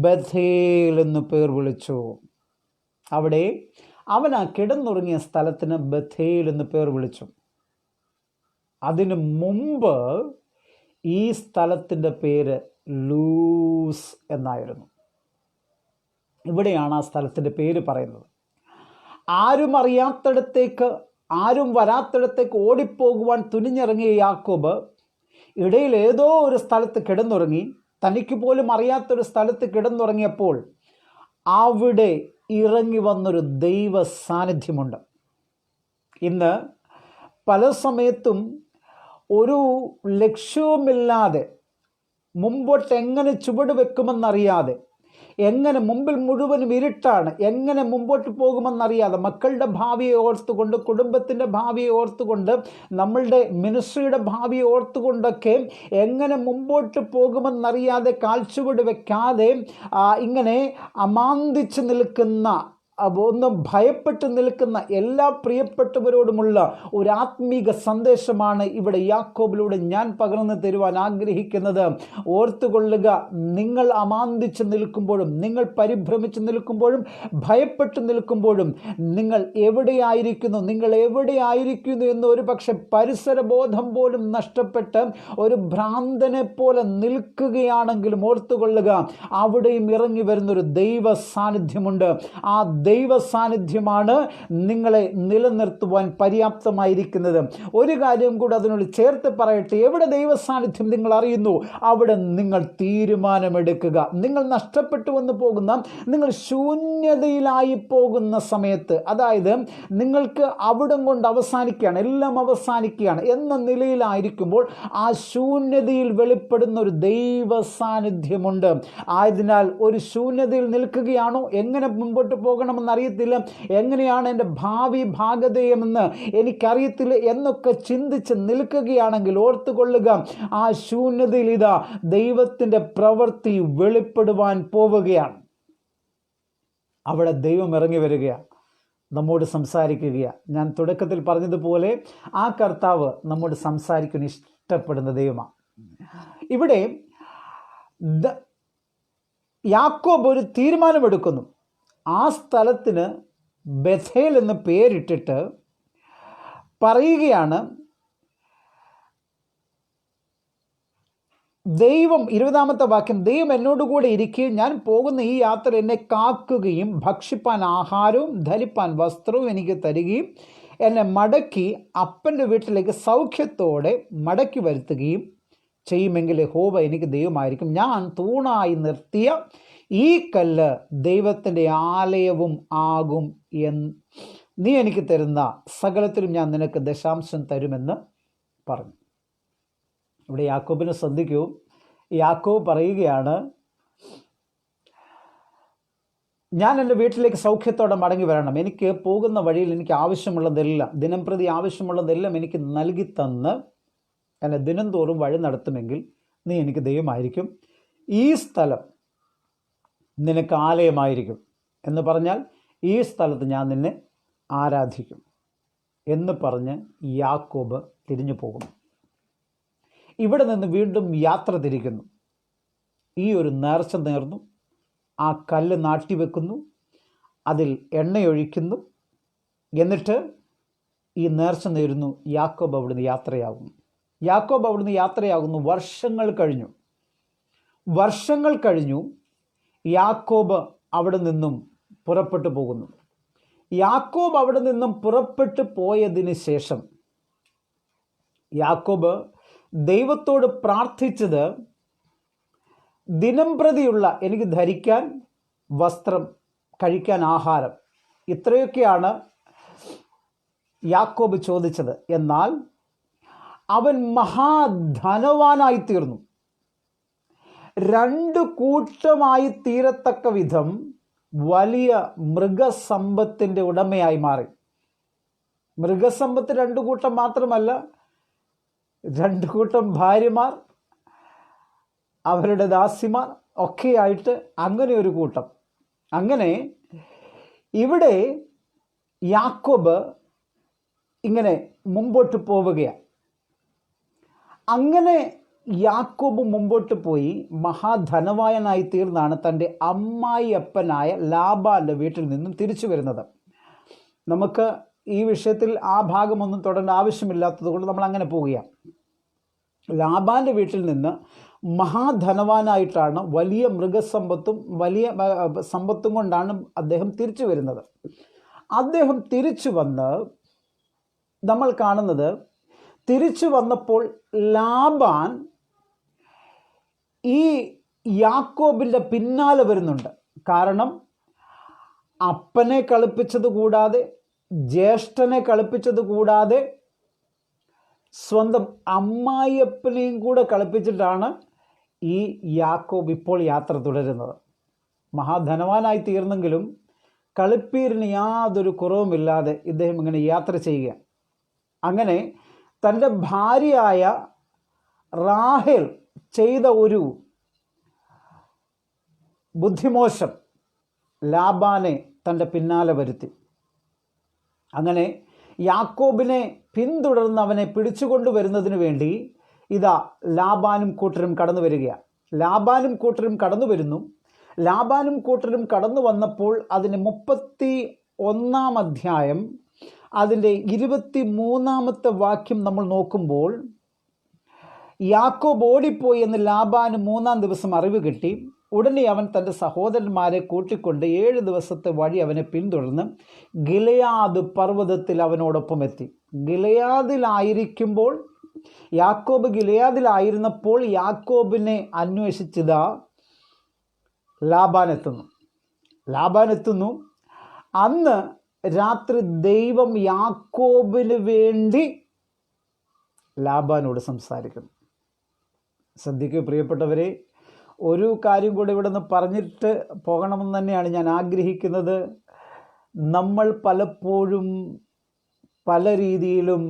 ബഥേൽ എന്ന് പേർ വിളിച്ചു. അവിടെ അവൻ ആ കിടന്നുറങ്ങിയ സ്ഥലത്തിന് ബഥേൽ എന്ന് പേർ വിളിച്ചു. അതിനു മുമ്പ് ഈ സ്ഥലത്തിൻ്റെ പേര് ലൂസ് എന്നായിരുന്നു. ഇവിടെയാണ് ആ സ്ഥലത്തിൻ്റെ പേര് പറയുന്നത്. ആരും അറിയാത്തിടത്തേക്ക്, ആരും വരാത്തിടത്തേക്ക് ഓടിപ്പോകുവാൻ തുനിഞ്ഞിറങ്ങിയ യാക്കോബ് ഇടയിൽ ഏതോ ഒരു സ്ഥലത്ത് കിടന്നുറങ്ങി. തനിക്ക് പോലും അറിയാത്തൊരു സ്ഥലത്ത് കിടന്നുറങ്ങിയപ്പോൾ അവിടെ ഇറങ്ങി വന്നൊരു ദൈവ സാന്നിധ്യമുണ്ട്. ഇന്ന് പല സമയത്തും ഒരു ലക്ഷ്യവുമില്ലാതെ, മുമ്പോട്ട് എങ്ങനെ ചുവട് വെക്കുമെന്നറിയാതെ, എങ്ങനെ മുമ്പിൽ മുഴുവനും ഇരുട്ടാണ്, എങ്ങനെ മുമ്പോട്ട് പോകുമെന്നറിയാതെ, മക്കളുടെ ഭാവിയെ ഓർത്തുകൊണ്ട്, കുടുംബത്തിൻ്റെ ഭാവിയെ ഓർത്തുകൊണ്ട്, നമ്മളുടെ മിനിസ്ട്രിയുടെ ഭാവിയെ ഓർത്തുകൊണ്ടൊക്കെ എങ്ങനെ മുമ്പോട്ട് പോകുമെന്നറിയാതെ, കാൽച്ചുവട് വെക്കാതെ ഇങ്ങനെ അമാന്തിച്ച് നിൽക്കുന്ന, ഒന്ന് ഭയപ്പെട്ട് നിൽക്കുന്ന എല്ലാ പ്രിയപ്പെട്ടവരോടുമുള്ള ഒരു ആത്മീക സന്ദേശമാണ് ഇവിടെ യാക്കോബിലൂടെ ഞാൻ പകർന്നു തരുവാൻ ആഗ്രഹിക്കുന്നത്. ഓർത്തുകൊള്ളുക, നിങ്ങൾ അമാന്തിച്ച് നിൽക്കുമ്പോഴും, നിങ്ങൾ പരിഭ്രമിച്ച് നിൽക്കുമ്പോഴും, ഭയപ്പെട്ട് നിൽക്കുമ്പോഴും, നിങ്ങൾ എവിടെയായിരിക്കുന്നു എന്ന് ഒരു പക്ഷെ പരിസരബോധം പോലും നഷ്ടപ്പെട്ട് ഒരു ഭ്രാന്തനെ പോലെ നിൽക്കുകയാണെങ്കിലും ഓർത്തുകൊള്ളുക, അവിടെയും ഇറങ്ങി വരുന്നൊരു ദൈവ സാന്നിധ്യമുണ്ട്. ആ ദൈവ സാന്നിധ്യമാണ് നിങ്ങളെ നിലനിർത്തുവാൻ പര്യാപ്തമായിരിക്കുന്നത്. ഒരു കാര്യം കൂടെ അതിനോട് ചേർത്ത് പറയട്ടെ, എവിടെ ദൈവ സാന്നിധ്യം നിങ്ങൾ അറിയുന്നു, അവിടെ നിങ്ങൾ തീരുമാനമെടുക്കുക. നിങ്ങൾ നഷ്ടപ്പെട്ടു വന്ന് പോകുന്ന, നിങ്ങൾ ശൂന്യതയിലായി പോകുന്ന സമയത്ത്, അതായത് നിങ്ങൾക്ക് അവിടം കൊണ്ട് അവസാനിക്കുകയാണ്, എല്ലാം അവസാനിക്കുകയാണ് എന്ന നിലയിലായിരിക്കുമ്പോൾ ആ ശൂന്യതയിൽ വെളിപ്പെടുന്ന ഒരു ദൈവ സാന്നിധ്യമുണ്ട്. ആയതിനാൽ ഒരു ശൂന്യതയിൽ നിൽക്കുകയാണോ, എങ്ങനെ മുമ്പോട്ട് പോകണമെന്ന് അറിയത്തില്ല, എങ്ങനെയാണ് എൻ്റെ ഭാവി ഭാഗധേയമെന്ന് എനിക്കറിയത്തില്ല എന്നൊക്കെ ചിന്തിച്ച് നിൽക്കുകയാണെങ്കിൽ ഓർത്തുകൊള്ളുക, ആ ശൂന്യതയിൽ ഇതാ ദൈവത്തിൻ്റെ പ്രവൃത്തി വെളിപ്പെടുവാൻ പോവുകയാണ്. അവിടെ ദൈവം ഇറങ്ങി വരികയാണ്, നമ്മോട് സംസാരിക്കുകയാണ്. ഞാൻ തുടക്കത്തിൽ പറഞ്ഞതുപോലെ ആ കർത്താവ് നമ്മോട് സംസാരിക്കാൻ ഇഷ്ടപ്പെടുന്ന ദൈവമാണ്. ഇവിടെ യാക്കോബ് ഒരു തീരുമാനമെടുക്കുന്നു. ആ സ്ഥലത്തിന് ബഥേൽ എന്ന് പേരിട്ടിട്ട് പറയുകയാണ്, ദൈവം, 20-ാമത്തെ വാക്യം, ദൈവം എന്നോടുകൂടെ ഇരിക്കുകയും ഞാൻ പോകുന്ന ഈ യാത്ര എന്നെ കാക്കുകയും ഭക്ഷിപ്പാൻ ആഹാരവും ധരിപ്പാൻ വസ്ത്രവും എനിക്ക് തരികയും എന്നെ മടക്കി അപ്പൻ്റെ വീട്ടിലേക്ക് സൗഖ്യത്തോടെ മടക്കി വരുത്തുകയും ചെയ്യുമെങ്കിൽ യഹോവ എനിക്ക് ദൈവമായിരിക്കും. ഞാൻ തൂണായി നിർത്തിയ ഈ കല്ല് ദൈവത്തിൻ്റെ ആലയവും ആകും നീ എനിക്ക് തരുന്ന സകലത്തിലും ഞാൻ നിനക്ക് ദശാംശം തരുമെന്ന് പറഞ്ഞു. ഇവിടെ യാക്കോബിനെ ശ്രദ്ധിക്കൂ. യാക്കോബ് പറയുകയാണ്, ഞാൻ എൻ്റെ വീട്ടിലേക്ക് സൗഖ്യത്തോടെ മടങ്ങി വരണം. എനിക്ക് പോകുന്ന വഴിയിൽ എനിക്ക് ആവശ്യമുള്ളതെല്ലാം, ദിനംപ്രതി ആവശ്യമുള്ളതെല്ലാം എനിക്ക് നൽകി തന്ന് എന്നെ ദിനം തോറും വഴി നടത്തുമെങ്കിൽ നീ എനിക്ക് ദൈവമായിരിക്കും. ഈ സ്ഥലം നിനക്ക് ആലയമായിരിക്കും എന്ന് പറഞ്ഞാൽ ഈ സ്ഥലത്ത് ഞാൻ നിന്നെ ആരാധിക്കും എന്ന് പറഞ്ഞ് യാക്കോബ് തിരിഞ്ഞു പോകുന്നു. ഇവിടെ നിന്ന് വീണ്ടും യാത്ര തിരിക്കുന്നു. ഈ ഒരു നേർച്ച നേർന്നു, ആ കല്ല് നാട്ടിവെക്കുന്നു, അതിൽ എണ്ണയൊഴിക്കുന്നു, എന്നിട്ട് ഈ നേർച്ച നേരുന്നു. യാക്കോബ് അവിടുന്ന് യാത്രയാകുന്നു. വർഷങ്ങൾ കഴിഞ്ഞു. യാക്കോബ് അവിടെ നിന്നും പുറപ്പെട്ടു പോകുന്നു. യാക്കോബ് അവിടെ നിന്നും പുറപ്പെട്ടു പോയതിന് ശേഷം യാക്കോബ് ദൈവത്തോട് പ്രാർത്ഥിച്ചത്, ദിനംപ്രതിയുള്ള എനിക്ക് ധരിക്കാൻ വസ്ത്രം, കഴിക്കാൻ ആഹാരം, ഇത്രയൊക്കെയാണ് യാക്കോബ് ചോദിച്ചത്. എന്നാൽ അവൻ മഹാധനവാനായി തീർന്നു. 2 കൂട്ടമായി തീരത്തക്ക വിധം വലിയ മൃഗസമ്പത്തിൻ്റെ ഉടമയായി മാറി. മൃഗസമ്പത്ത് 2 കൂട്ടം മാത്രമല്ല, 2 കൂട്ടം ഭാര്യമാർ, അവരുടെ ദാസിമാർ ഒക്കെയായിട്ട് അങ്ങനെ ഒരു കൂട്ടം. അങ്ങനെ ഇവിടെ യാക്കോബ് ഇങ്ങനെ മുമ്പോട്ട് പോവുകയാണ്. അങ്ങനെ യാക്കോബ് മുമ്പോട്ട് പോയി മഹാധനവാനായി തീർന്നാണ് തൻ്റെ അമ്മായിയപ്പനായ ലാബാൻ്റെ വീട്ടിൽ നിന്നും തിരിച്ചു വരുന്നത്. നമുക്ക് ഈ വിഷയത്തിൽ ആ ഭാഗമൊന്നും തുടരേണ്ട ആവശ്യമില്ലാത്തത് കൊണ്ട് നമ്മൾ അങ്ങനെ പോവുകയാണ്. ലാബാൻ്റെ വീട്ടിൽ നിന്ന് മഹാധനവാനായിട്ടാണ്, വലിയ മൃഗസമ്പത്തും വലിയ സമ്പത്തും കൊണ്ടാണ് അദ്ദേഹം തിരിച്ചു വരുന്നത്. അദ്ദേഹം തിരിച്ചു വന്ന് നമ്മൾ കാണുന്നത്, തിരിച്ചു വന്നപ്പോൾ ലാബാൻ ഈ യാക്കോബിൻ്റെ പിന്നാലെ വരുന്നുണ്ട്. കാരണം അപ്പനെ കളിപ്പിച്ചത് കൂടാതെ, ജ്യേഷ്ഠനെ കളിപ്പിച്ചത് കൂടാതെ, സ്വന്തം അമ്മായിയപ്പനെയും കൂടെ കളിപ്പിച്ചിട്ടാണ് ഈ യാക്കോബ് ഇപ്പോൾ യാത്ര തുടരുന്നത്. മഹാധനവാനായി തീർന്നെങ്കിലും കളിപ്പീരിന് യാതൊരു കുറവുമില്ലാതെ ഇദ്ദേഹം ഇങ്ങനെ യാത്ര ചെയ്യുക. അങ്ങനെ തൻ്റെ ഭാര്യയായ റാഹേൽ ചെയ്ത ഒരു ബുദ്ധിമോശം ലാബാനെ തൻ്റെ പിന്നാലെ വരുത്തി. അങ്ങനെ യാക്കോബിനെ പിന്തുടർന്ന് അവനെ പിടിച്ചുകൊണ്ടുവരുന്നതിന് വേണ്ടി ഇതാ ലാബാനും കൂട്ടരും കടന്നു വരികയാണ്. ലാബാനും കൂട്ടരും കടന്നു വന്നപ്പോൾ അതിന് 31 അധ്യായം അതിൻ്റെ 23 വാക്യം നമ്മൾ നോക്കുമ്പോൾ, യാക്കോബ് ഓടിപ്പോയി എന്ന് ലാബാന് 3-ാം ദിവസം അറിവ് കിട്ടി. ഉടനെ അവൻ തൻ്റെ സഹോദരന്മാരെ കൂട്ടിക്കൊണ്ട് 7 ദിവസത്തെ വഴി അവനെ പിന്തുടർന്ന് ഗിലെയാദ് പർവ്വതത്തിൽ അവനോടൊപ്പം എത്തി. യാക്കോബ് ഗിലെയാദിലായിരുന്നപ്പോൾ യാക്കോബിനെ അന്വേഷിച്ചതാ ലാബാൻ എത്തുന്നു. അന്ന് രാത്രി ദൈവം യാക്കോബിന് വേണ്ടി ലാബാനോട് സംസാരിക്കുന്നു. ശ്രദ്ധിക്കൂ പ്രിയപ്പെട്ടവരെ, ഒരു കാര്യം കൂടെ ഇവിടെ നിന്ന് പറഞ്ഞിട്ട് പോകണമെന്ന് തന്നെയാണ് ഞാൻ ആഗ്രഹിക്കുന്നത്. നമ്മൾ പലപ്പോഴും പല രീതിയിലും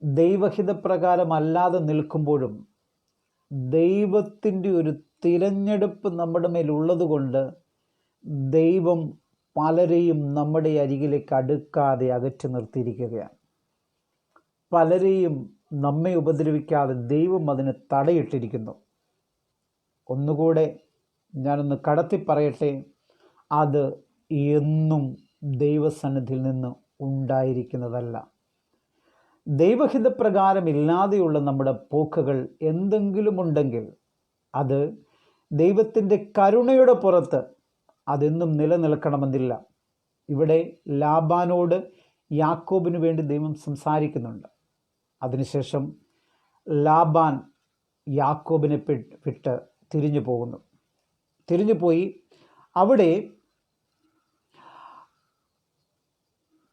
ദൈവഹിതപ്രകാരമല്ലാതെ നിൽക്കുമ്പോഴും ദൈവത്തിൻ്റെ ഒരു തിരഞ്ഞെടുപ്പ് നമ്മുടെ മേലുള്ളത് കൊണ്ട് ദൈവം പലരെയും നമ്മുടെ അരികിലേക്ക് അടുക്കാതെ അകറ്റി നിർത്തിയിരിക്കുകയാണ്. പലരെയും നമ്മെ ഉപദ്രവിക്കാതെ ദൈവം അതിന് തടയിട്ടിരിക്കുന്നു. ഒന്നുകൂടെ ഞാനൊന്ന് കടത്തി പറയട്ടെ, അത് എന്നും ദൈവസന്നിധിയിൽ നിന്ന് ഉണ്ടായിരിക്കുന്നതല്ല. ദൈവഹിതപ്രകാരമില്ലാതെയുള്ള നമ്മുടെ പോക്കുകൾ എന്തെങ്കിലും ഉണ്ടെങ്കിൽ അത് ദൈവത്തിൻ്റെ കരുണയുടെ പുറത്ത് അതെന്നും നിലനിൽക്കണമെന്നില്ല. ഇവിടെ ലാബാനോട് യാക്കോബിന് വേണ്ടി ദൈവം സംസാരിക്കുന്നുണ്ട്. അതിനുശേഷം ലാബാൻ യാക്കോബിനെ വിട്ട് തിരിഞ്ഞു പോകുന്നു. തിരിഞ്ഞുപോയി. അവിടെ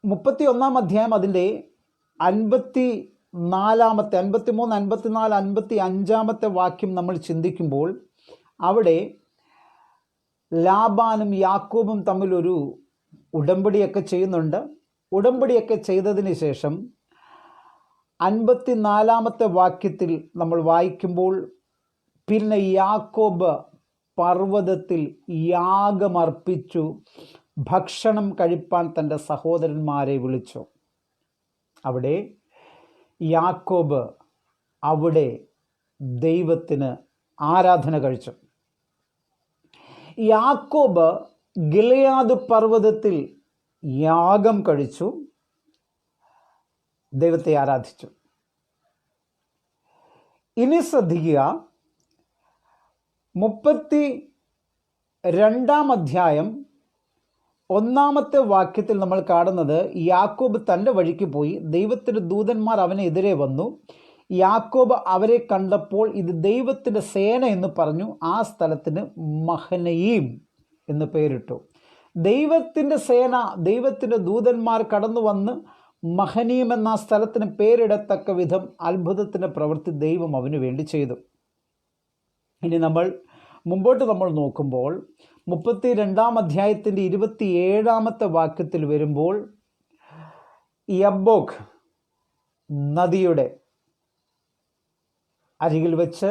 31 അധ്യായം അതിൻ്റെ 53, 54, 55 വാക്യം നമ്മൾ ചിന്തിക്കുമ്പോൾ അവിടെ ലാബാനും യാക്കോബും തമ്മിലൊരു ഉടമ്പടിയൊക്കെ ചെയ്യുന്നുണ്ട്. ഉടമ്പടിയൊക്കെ ചെയ്തതിന് ശേഷം 54 വാക്യത്തിൽ നമ്മൾ വായിക്കുമ്പോൾ, പിന്നെ യാക്കോബ് പർവ്വതത്തിൽ യാഗമർപ്പിച്ചു ഭക്ഷണം കഴിപ്പാൻ തൻ്റെ സഹോദരന്മാരെ വിളിച്ചു. അവിടെ യാക്കോബ് അവിടെ ദൈവത്തിന് ആരാധന കഴിച്ചു. യാക്കോബ് ഗിലെയാദ് പർവ്വതത്തിൽ യാഗം കഴിച്ചു, ദൈവത്തെ ആരാധിച്ചു. ഇനി ശ്രദ്ധിക്കുക, 32 അധ്യായം 1 വാക്യത്തിൽ നമ്മൾ കാണുന്നത്, യാക്കോബ് തൻ്റെ വഴിക്ക് പോയി, ദൈവത്തിൻ്റെ ദൂതന്മാർ അവന് എതിരെ വന്നു. യാക്കോബ് അവരെ കണ്ടപ്പോൾ ഇത് ദൈവത്തിൻ്റെ സേന എന്ന് പറഞ്ഞു. ആ സ്ഥലത്തിന് മഹനയീം എന്ന് പേരിട്ടു. ദൈവത്തിൻ്റെ സേന, ദൈവത്തിൻ്റെ ദൂതന്മാർ കടന്നു വന്ന് മഹനീം എന്ന സ്ഥലത്തിന് പേരിടത്തക്ക വിധം അത്ഭുതത്തിൻ്റെ പ്രവൃത്തി ദൈവം അവന് വേണ്ടി ചെയ്തു. ഇനി മുമ്പോട്ട് നമ്മൾ നോക്കുമ്പോൾ 32 അധ്യായത്തിൻ്റെ 27 വാക്യത്തിൽ വരുമ്പോൾ, യബ്ബോക്ക് നദിയുടെ അരികിൽ വെച്ച്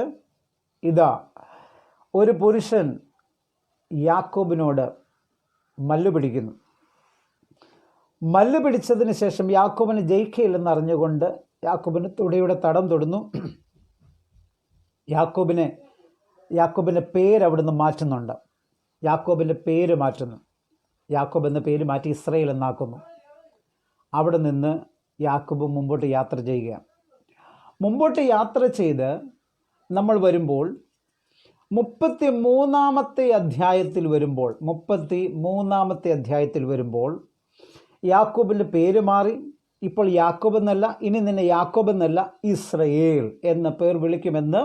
ഇതാ ഒരു പുരുഷൻ യാക്കോബിനോട് മല്ലു പിടിക്കുന്നു. മല്ലു പിടിച്ചതിന് ശേഷം യാക്കോബിന് ജയിക്കയില്ലെന്ന് അറിഞ്ഞുകൊണ്ട് യാക്കോബിന് തുടയുടെ തടം തൊടുന്നു. യാക്കോബിൻ്റെ പേര് അവിടുന്ന് മാറ്റുന്നുണ്ട്. യാക്കോബിൻ്റെ പേര് മാറ്റുന്നു. യാക്കോബ് എന്ന പേര് മാറ്റി ഇസ്രയേൽ എന്നാക്കുന്നു. അവിടെ നിന്ന് യാക്കോബ് മുമ്പോട്ട് യാത്ര ചെയ്യുക. മുമ്പോട്ട് യാത്ര ചെയ്ത് നമ്മൾ വരുമ്പോൾ 33 അധ്യായത്തിൽ വരുമ്പോൾ യാക്കോബിൻ്റെ പേര് മാറി. ഇപ്പോൾ യാക്കോബ് എന്നല്ല, ഇനി നിന്നെ യാക്കോബ് എന്നല്ല, ഇസ്രയേൽ എന്ന പേർ വിളിക്കുമെന്ന്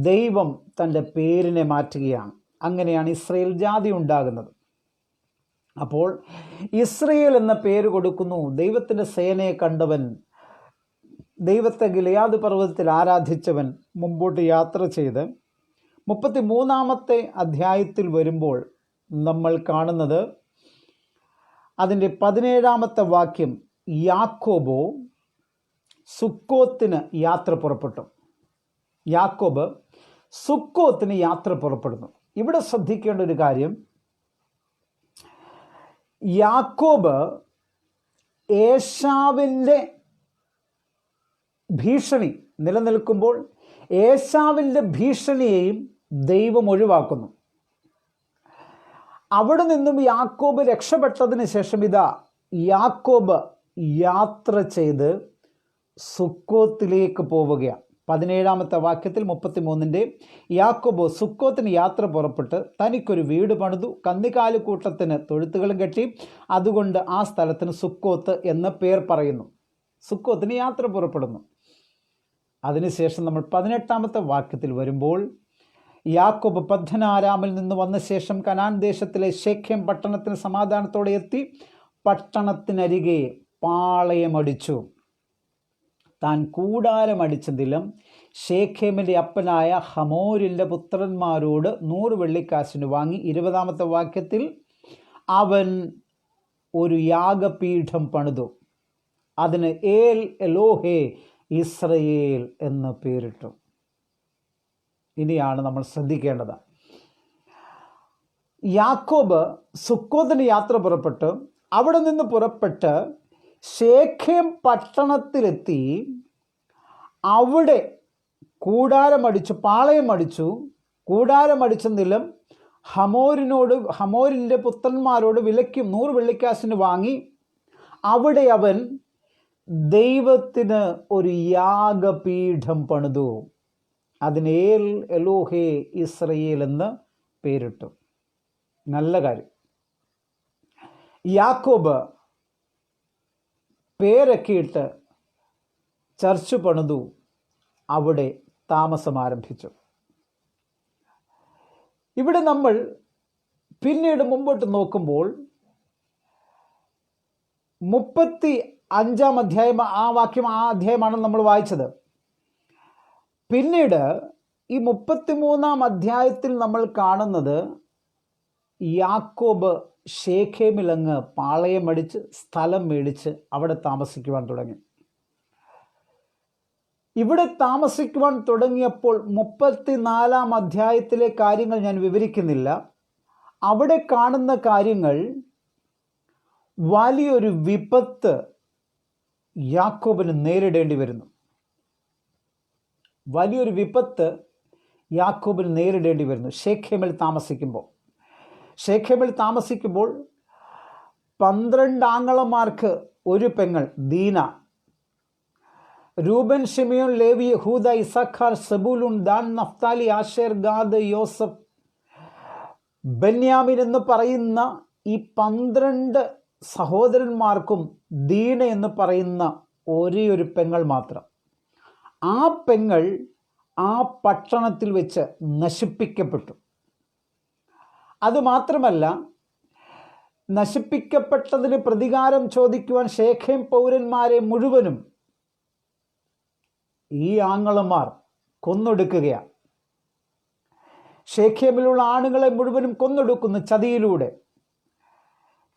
ദൈവം തൻ്റെ പേരിനെ മാറ്റുകയാണ്. അങ്ങനെയാണ് ഇസ്രയേൽ ജാതി ഉണ്ടാകുന്നത്. അപ്പോൾ ഇസ്രയേൽ എന്ന പേര് കൊടുക്കുന്നു. ദൈവത്തിൻ്റെ സേനയെ കണ്ടവൻ, ദൈവത്തെ ഗിലെയാദ് പർവ്വതത്തിൽ ആരാധിച്ചവൻ മുമ്പോട്ട് യാത്ര ചെയ്ത് 33 അധ്യായത്തിൽ വരുമ്പോൾ നമ്മൾ കാണുന്നത് അതിൻ്റെ 17 വാക്യം, യാക്കോബ് സുക്കോത്തിന് യാത്ര പുറപ്പെടുന്നു. ഇവിടെ ശ്രദ്ധിക്കേണ്ട ഒരു കാര്യം, യാക്കോബ് ഏശാവിൻ്റെ ഭീഷണി നിലനിൽക്കുമ്പോൾ ഏശാവിൻ്റെ ഭീഷണിയെയും ദൈവം ഒഴിവാക്കുന്നു. അവിടെ നിന്നും യാക്കോബ് രക്ഷപ്പെട്ടതിന് ശേഷം ഇതാ യാക്കോബ് യാത്ര ചെയ്ത് സുക്കോത്തിലേക്ക് പോവുകയാണ്. 17 വാക്യത്തിൽ 33 യാക്കോബ് സുക്കോത്തിന് യാത്ര പുറപ്പെട്ട് തനിക്കൊരു വീട് പണിതു, കന്നുകാലിക്കൂട്ടത്തിന് തൊഴുത്തുകളും കെട്ടി. അതുകൊണ്ട് ആ സ്ഥലത്തിന് സുക്കോത്ത് എന്ന പേർ പറയുന്നു. സുക്കോത്തിന് യാത്ര പുറപ്പെടുന്നു. അതിനുശേഷം നമ്മൾ 18 വാക്യത്തിൽ വരുമ്പോൾ, യാക്കോബ് പദ്ദൻആരാമിൽ നിന്ന് വന്ന ശേഷം കനാൻ ദേശത്തിലെ ശേഖേം പട്ടണത്തിന് സമാധാനത്തോടെ എത്തി. പട്ടണത്തിനരികെ പാളയമടിച്ചു. താൻ കൂടാരമടിച്ച നിലം ശേഖേമിൻ്റെ അപ്പനായ ഹമോരിൻ്റെ പുത്രന്മാരോട് 100 വെള്ളിക്കാശിന് വാങ്ങി. 20 വാക്യത്തിൽ അവൻ ഒരു യാഗപീഠം പണിതു. അതിന് ഏൽ എലോഹേ ഇസ്രയേൽ എന്ന് പേരിട്ടു. ഇനിയാണ് നമ്മൾ ശ്രദ്ധിക്കേണ്ടത്. യാക്കോബ് സുക്കോത്തിന് യാത്ര പുറപ്പെട്ട് അവിടെ നിന്ന് പുറപ്പെട്ട് ശേഖേം പട്ടണത്തിലെത്തി. അവിടെ പാളയമടിച്ചു. കൂടാരമടിച്ച നിലം ഹമോരിൻ്റെ പുത്രന്മാരോട് വിലയ്ക്ക് 100 വെള്ളിക്കാശിന് വാങ്ങി. അവിടെ അവൻ ദൈവത്തിന് ഒരു യാഗപീഠം പണിതു. അതിന് ഏൽ എലോഹേ ഇസ്രയേൽ എന്ന് പേരിട്ടു. നല്ല കാര്യം. യാക്കോബ് പേരൊക്കെ ഇട്ട് ചർച്ച് പണിതു, അവിടെ താമസം ആരംഭിച്ചു. ഇവിടെ നമ്മൾ പിന്നീട് മുമ്പോട്ട് നോക്കുമ്പോൾ 35 അധ്യായം, ആ അധ്യായമാണ് നമ്മൾ വായിച്ചത്. പിന്നീട് ഈ 33 അധ്യായത്തിൽ നമ്മൾ കാണുന്നത് യാക്കോബ് ശേഖേമിലങ്ങ് പാളയമടിച്ച് സ്ഥലം മേടിച്ച് അവിടെ താമസിക്കുവാൻ തുടങ്ങി. ഇവിടെ താമസിക്കുവാൻ തുടങ്ങിയപ്പോൾ 34 അധ്യായത്തിലെ കാര്യങ്ങൾ ഞാൻ വിവരിക്കുന്നില്ല. അവിടെ കാണുന്ന കാര്യങ്ങൾ വലിയൊരു വിപത്ത് യാക്കോബിന് നേരിടേണ്ടി വരുന്നു. വലിയൊരു വിപത്ത് യാക്കോബിന് നേരിടേണ്ടി വരുന്നു ശേഖേമിൽ താമസിക്കുമ്പോൾ. 12 ആങ്ങളമാർക്ക് ഒരു പെങ്ങൾ ദീന. രൂബൻ, ശിമിയോൻ, ലേവി, യഹൂദ, Issachar, Zebulun, Dan, Naphtali, Asher, Gad, യോസഫ്, ബെന്യാമിൻ എന്ന് പറയുന്ന ഈ 12 സഹോദരന്മാർക്കും ദീന എന്ന് പറയുന്ന ഒരേ ഒരു പെങ്ങൾ മാത്രം. ആ പെങ്ങൾ ആ പട്ടണത്തിൽ വെച്ച് നശിപ്പിക്കപ്പെട്ടു. അതുമാത്രമല്ല, നശിപ്പിക്കപ്പെട്ടതിന് പ്രതികാരം ചോദിക്കുവാൻ ശേഖേം പൗരന്മാരെ മുഴുവനും ഈ ആങ്ങളമാർ കൊന്നൊടുക്കുകയാണ്. ശേഖേമിലുള്ള ആണുങ്ങളെ മുഴുവനും കൊന്നൊടുക്കുന്നു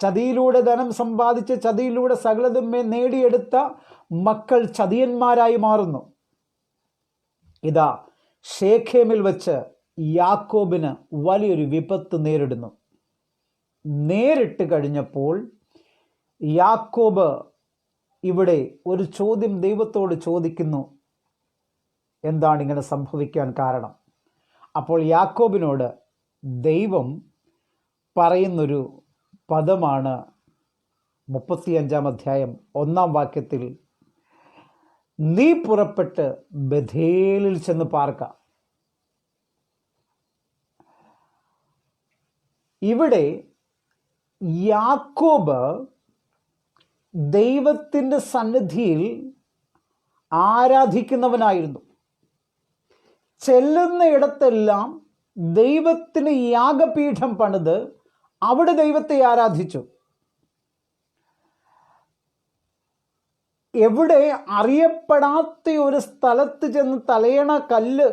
ചതിയിലൂടെ ധനം സമ്പാദിച്ച് ചതിയിലൂടെ സകലതും നേടിയെടുത്ത മക്കൾ ചതിയന്മാരായി മാറുന്നു. ഇതാ ശേഖേമിൽ വെച്ച് യാക്കോബിന് വലിയൊരു വിപത്ത് നേരിട്ട് കഴിഞ്ഞപ്പോൾ യാക്കോബ് ഇവിടെ ഒരു ചോദ്യം ദൈവത്തോട് ചോദിക്കുന്നു, എന്താണ് ഇങ്ങനെ സംഭവിക്കാൻ കാരണം? അപ്പോൾ യാക്കോബിനോട് ദൈവം പറയുന്നൊരു പദമാണ് 35 അധ്യായം 1 വാക്യത്തിൽ, നീ പുറപ്പെട്ട് ബഥേലിൽ ചെന്ന് പാർക്ക. ഇവിടെ യാക്കോബ് ദൈവത്തിൻ്റെ സന്നിധിയിൽ ആരാധിക്കുന്നവനായിരുന്നു. ചെല്ലുന്ന ഇടത്തെല്ലാം ദൈവത്തിന് യാഗപീഠം പണിത് അവിടെ ദൈവത്തെ ആരാധിച്ചു. എവിടെ അറിയപ്പെടാത്ത ഒരു സ്ഥലത്ത് ചെന്ന്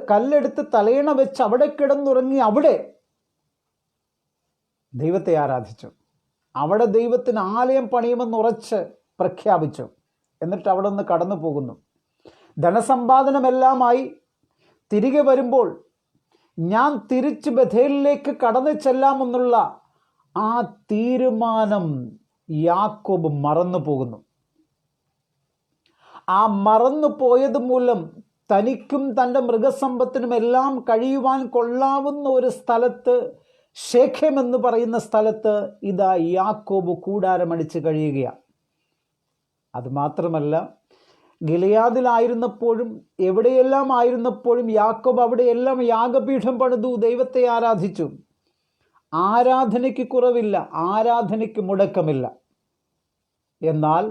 കല്ലെടുത്ത് തലയണ വെച്ച് അവിടെ കിടന്നുറങ്ങി അവിടെ ദൈവത്തെ ആരാധിച്ചു. അവിടെ ദൈവത്തിന് ആലയം പണിയുമെന്ന് ഉറച്ച് പ്രഖ്യാപിച്ചു. എന്നിട്ട് അവിടെ നിന്ന് കടന്നു പോകുന്നു. ധനസമ്പാദനമെല്ലാമായി തിരികെ വരുമ്പോൾ ഞാൻ തിരിച്ച് ബഥേലിലേക്ക് കടന്നു ചെല്ലാമെന്നുള്ള ആ തീരുമാനം യാക്കോബ് മറന്നു പോകുന്നു. ആ മറന്നു പോയത് മൂലം തനിക്കും തൻ്റെ മൃഗസമ്പത്തിനും എല്ലാം കഴിയുവാൻ കൊള്ളാവുന്ന ഒരു സ്ഥലത്ത്, ശേഖേം എന്ന് പറയുന്ന സ്ഥലത്ത് ഇതാ യാക്കോബ് കൂടാരമടിച്ച് കഴിയുകയാണ്. അതുമാത്രമല്ല, ഗിലെയാദിലായിരുന്നപ്പോഴും എവിടെയെല്ലാം ആയിരുന്നപ്പോഴും യാക്കോബ് അവിടെയെല്ലാം യാഗപീഠം പണിതു, ദൈവത്തെ ആരാധിച്ചു. ആരാധനയ്ക്ക് കുറവില്ല, ആരാധനയ്ക്ക് മുടക്കമില്ല. എന്നാൽ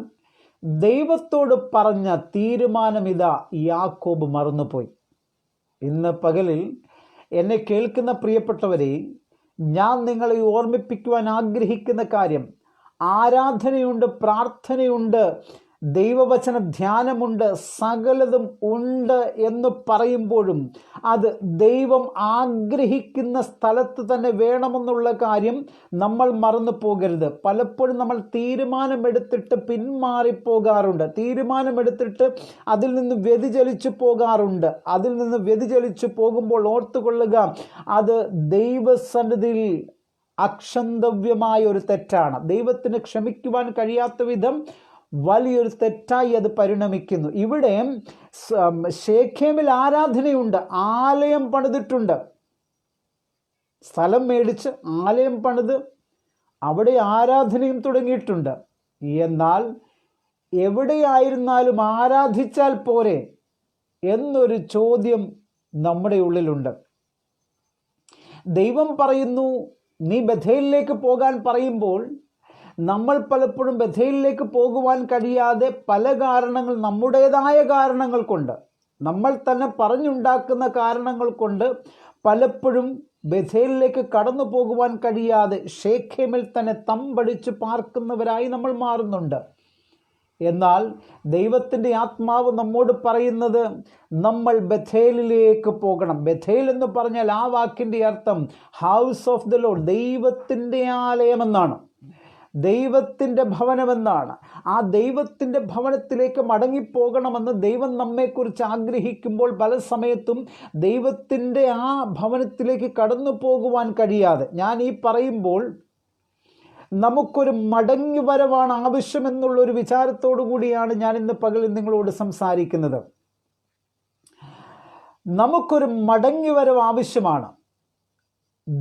ദൈവത്തോട് പറഞ്ഞ തീരുമാനം ഇതാ യാക്കോബ് മറന്നുപോയി. ഇന്ന് പകലിൽ എന്നെ കേൾക്കുന്ന പ്രിയപ്പെട്ടവരെ, ഞാൻ നിങ്ങളെ ഓർമ്മിപ്പിക്കുവാൻ ആഗ്രഹിക്കുന്ന കാര്യം, ആരാധനയുണ്ട്, പ്രാർത്ഥനയുണ്ട്, ദൈവവചന ധ്യാനമുണ്ട്, സകലതും ഉണ്ട് എന്ന് പറയുമ്പോഴും അത് ദൈവം ആഗ്രഹിക്കുന്ന സ്ഥലത്ത് തന്നെ വേണമെന്നുള്ള കാര്യം നമ്മൾ മറന്നു പോകരുത്. പലപ്പോഴും നമ്മൾ തീരുമാനമെടുത്തിട്ട് പിന്മാറിപ്പോകാറുണ്ട്, തീരുമാനമെടുത്തിട്ട് അതിൽ നിന്ന് വ്യതിചലിച്ചു പോകാറുണ്ട്. അതിൽ നിന്ന് വ്യതിചലിച്ചു പോകുമ്പോൾ ഓർത്തുകൊള്ളുക, അത് ദൈവസന്നിധിയിൽ അക്ഷന്തവ്യമായ ഒരു തെറ്റാണ്. ദൈവത്തിന് ക്ഷമിക്കുവാൻ കഴിയാത്ത വിധം വലിയൊരു തെറ്റായി അത് പരിണമിക്കുന്നു. ഇവിടെ ശേഖേമിൽ ആരാധനയുണ്ട്, ആലയം പണിതിട്ടുണ്ട്, സ്ഥലം മേടിച്ച് ആലയം പണിത് അവിടെ ആരാധനയും തുടങ്ങിയിട്ടുണ്ട്. എന്നാൽ എവിടെയായിരുന്നാലും ആരാധിച്ചാൽ പോരെ എന്നൊരു ചോദ്യം നമ്മുടെ ഉള്ളിലുണ്ട്. ദൈവം പറയുന്നു നീ ബഥേലിലേക്ക് പോകാൻ പറയുമ്പോൾ നമ്മൾ പലപ്പോഴും ബഥേലിലേക്ക് പോകുവാൻ കഴിയാതെ പല കാരണങ്ങൾ, നമ്മുടേതായ കാരണങ്ങൾ കൊണ്ട്, നമ്മൾ തന്നെ പറഞ്ഞുണ്ടാക്കുന്ന കാരണങ്ങൾ കൊണ്ട് പലപ്പോഴും ബഥേലിലേക്ക് കടന്നു പോകുവാൻ കഴിയാതെ ഷേഖേമിൽ തന്നെ തമ്പടിച്ച് പാർക്കുന്നവരായി നമ്മൾ മാറുന്നുണ്ട്. എന്നാൽ ദൈവത്തിൻ്റെ ആത്മാവ് നമ്മോട് പറയുന്നത് നമ്മൾ ബഥേലിലേക്ക് പോകണം. ബഥേൽ എന്ന് പറഞ്ഞാൽ ആ വാക്കിൻ്റെ അർത്ഥം ഹൗസ് ഓഫ് ദ ലോർഡ്, ദൈവത്തിൻ്റെ ആലയമെന്നാണ്, ദൈവത്തിൻ്റെ ഭവനമെന്നാണ്. ആ ദൈവത്തിൻ്റെ ഭവനത്തിലേക്ക് മടങ്ങിപ്പോകണമെന്ന് ദൈവം നമ്മെക്കുറിച്ച് ആഗ്രഹിക്കുമ്പോൾ പല സമയത്തും ദൈവത്തിൻ്റെ ആ ഭവനത്തിലേക്ക് കടന്നു പോകുവാൻ കഴിയാതെ, ഞാൻ ഈ പറയുമ്പോൾ നമുക്കൊരു മടങ്ങി വരവാണ് ആവശ്യമെന്നുള്ളൊരു വിചാരത്തോടു കൂടിയാണ് ഞാൻ ഇന്ന് പകൽ നിങ്ങളോട് സംസാരിക്കുന്നത്. നമുക്കൊരു മടങ്ങി വരവ് ആവശ്യമാണ്.